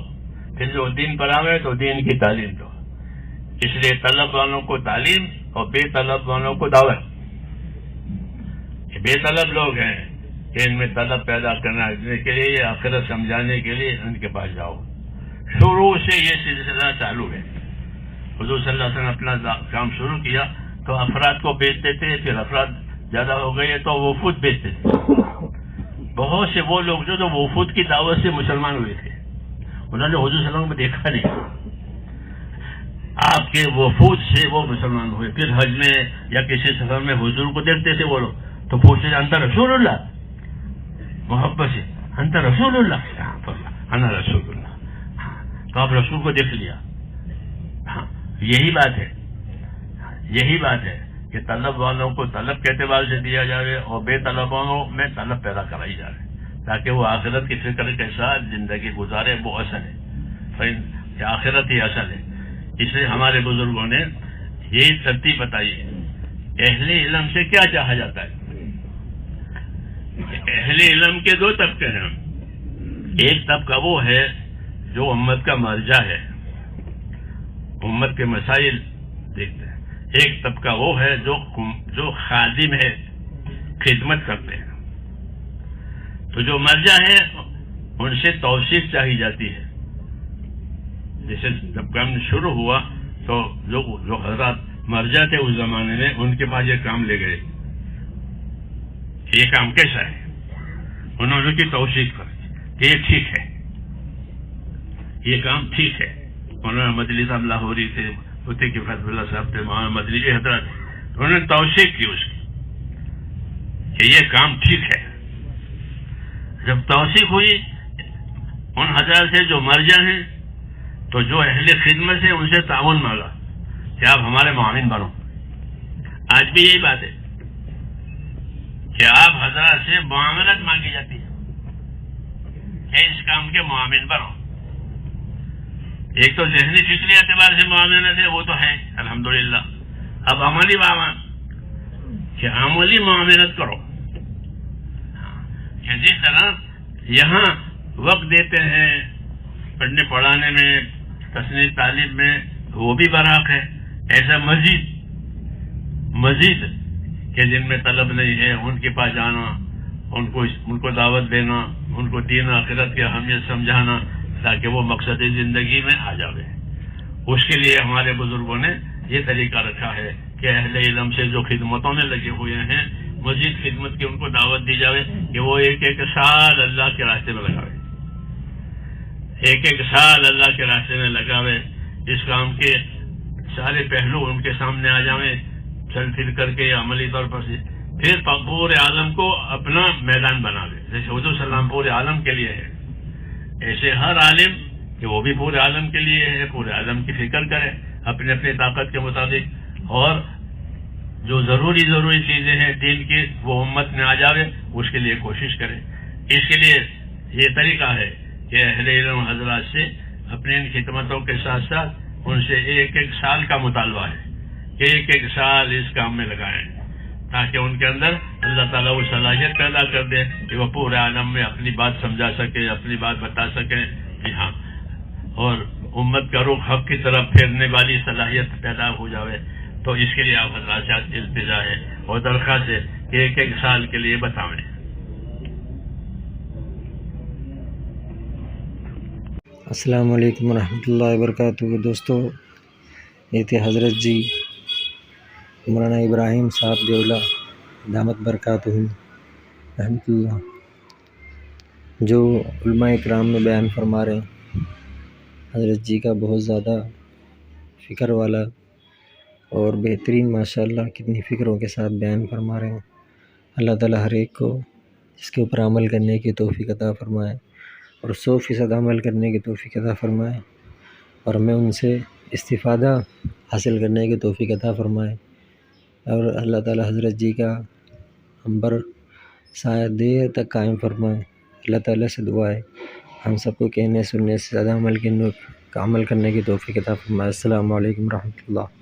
پھر جو دین پر آوے تو دین کی تعلیم دو۔ اس لیے طلب والوں کو تعلیم اور بے طلب والوں کو دعوت۔ بے طلب لوگ ہیں کہ ان میں طلب پیدا کرنے کے لیے، آخرت سمجھانے کے لیے ان کے پاس جاؤ۔ شروع سے یہ سلسلہ چالو ہے۔ حضور صلی اللہ علیہ وسلم اپنا کام شروع کیا تو افراد کو بیچتے تھے، پھر افراد زیادہ ہو گئے تو وفود بیچتے تھے۔ بہت سے وہ لوگ جو وفود کی دعوت سے مسلمان ہوئے تھے، انہوں نے حضور صلی اللہ علیہ وسلم کو دیکھا نہیں، آپ کے وفود سے وہ مسلمان ہوئے۔ پھر حج میں یا کسی سفر میں حضور کو دیکھتے تھے وہ لوگ تو پوچھتے تھے انت رسول اللہ، محبت سے انت رسول اللہ، انا رسول اللہ، تو آپ رسول کو دیکھ لیا۔ ہاں، یہی بات ہے، یہی بات ہے کہ طلب والوں کو طلب کے اعتبار سے دیا جائے اور بے طلبوں میں طلب پیدا کرائی جائے، تاکہ وہ آخرت کی فکر کے ساتھ زندگی گزارے۔ وہ اصل ہے، آخرت ہی اصل ہے۔ اس لیے ہمارے بزرگوں نے یہی ترتیب بتائی ہے۔ اہل علم سے کیا چاہا جاتا ہے؟ اہل علم کے دو طبقے ہیں۔ ایک طبقہ وہ ہے جو امت کا مرجع ہے، امت کے مسائل دیکھتے ہیں۔ ایک طبقہ وہ ہے جو خادم ہے، خدمت کرتے ہیں۔ تو جو مرجع ہے ان سے توثیق چاہی جاتی ہے۔ جیسے جب کام شروع ہوا تو جو حضرات مرجع تھے اس زمانے میں، ان کے پاس یہ کام لے گئے، یہ کام کیسا ہے، انہوں نے کی توثیق کر کہ یہ ٹھیک ہے، یہ کام ٹھیک ہے۔ مولانا مدنی صاحب لاہوری تھے، ہوتے کہ فضل اللہ صاحب تھے، مولانا مدنی حضرات، انہوں نے توثیق کی اس کی کہ یہ کام ٹھیک ہے۔ جب توثیق ہوئی ان حضرات سے جو مرجع ہیں، تو جو اہل خدمت ہے ان سے تعاون مانگا کہ آپ ہمارے معاون بنو۔ آج بھی یہی بات ہے کہ آپ حضرات سے معاملت مانگی جاتی ہے کہ اس کام کے معاون بنو۔ ایک تو ذہنی فکری اعتبار سے معاونت ہے، وہ تو ہے الحمدللہ۔ اب عملی معاون کہ عملی معاونت کرو، کہ جس طرح یہاں وقت دیتے ہیں پڑھنے پڑھانے میں، تصنیف تعلیم میں، وہ بھی براق ہے، ایسا مزید کہ جن میں طلب نہیں ہے ان کے پاس جانا، ان کو دعوت دینا، ان کو دین آخرت کی اہمیت سمجھانا، تاکہ وہ مقصد زندگی میں آ جاوے۔ اس کے لیے ہمارے بزرگوں نے یہ طریقہ رکھا ہے کہ اہل علم سے جو خدمتوں میں لگے ہوئے ہیں، مزید خدمت کی ان کو دعوت دی جاوے کہ وہ ایک ایک سال اللہ کے راستے میں لگاوے، ایک ایک سال اللہ کے راستے میں لگاوے، اس کام کے سارے پہلو ان کے سامنے آ جائیں، چل پھر کر کے عملی طور پر سے، پھر پورے عالم کو اپنا میدان بناوے۔ جیسے حضور صلی اللہ علیہ وسلم پورے عالم کے لیے ہے، ایسے ہر عالم کہ وہ بھی پورے عالم کے لیے ہے، پورے عالم کی فکر کرے، اپنی اپنی طاقت کے مطابق، اور جو ضروری چیزیں ہیں دین کی وہ امت میں آ جاوے، اس کے لیے کوشش کریں۔ اس کے لیے یہ طریقہ ہے کہ اہل علم حضرات سے اپنی ان خدمتوں کے ساتھ ساتھ ان سے ایک سال کا مطالبہ ہے کہ ایک سال اس کام میں لگائیں، تاکہ ان کے اندر اللہ تعالیٰ وہ صلاحیت پیدا کر دے کہ وہ پورے عالم میں اپنی بات سمجھا سکے، اپنی بات بتا سکیں کہ ہاں، اور امت کا رخ حق کی طرف پھیرنے والی صلاحیت پیدا ہو جاوے۔ تو اس کے لیے آپ حضرات سے التجا ہے اور درخواست ہے کہ ایک سال کے لیے بتائیں۔ السلام علیکم ورحمۃ اللہ وبرکاتہ۔ دوستو، یہ تھے حضرت جی مولانا ابراہیم صاحب دیولہ دامت برکاتہم رحمۃ اللہ، جو علماء اکرام میں بیان فرما رہے ہیں۔ حضرت جی کا بہت زیادہ فکر والا اور بہترین، ماشاءاللہ کتنی فکروں کے ساتھ بیان فرما رہے ہیں۔ اللہ تعالیٰ ہر ایک کو اس کے اوپر عمل کرنے کی توفیق عطا فرمائے اور 100% عمل کرنے کی توفیق عطا فرمائے، اور ہمیں ان سے استفادہ حاصل کرنے کی توفیق عطا فرمائے، اور اللہ تعالیٰ حضرت جی کا ہم پر سایہ دیر تک قائم فرمائے۔ اللہ تعالیٰ سے دعا ہے ہم سب کو کہنے سننے سے زیادہ عمل کرنے کی توفیق عطا فرمائے۔ السلام علیکم ورحمۃ اللہ۔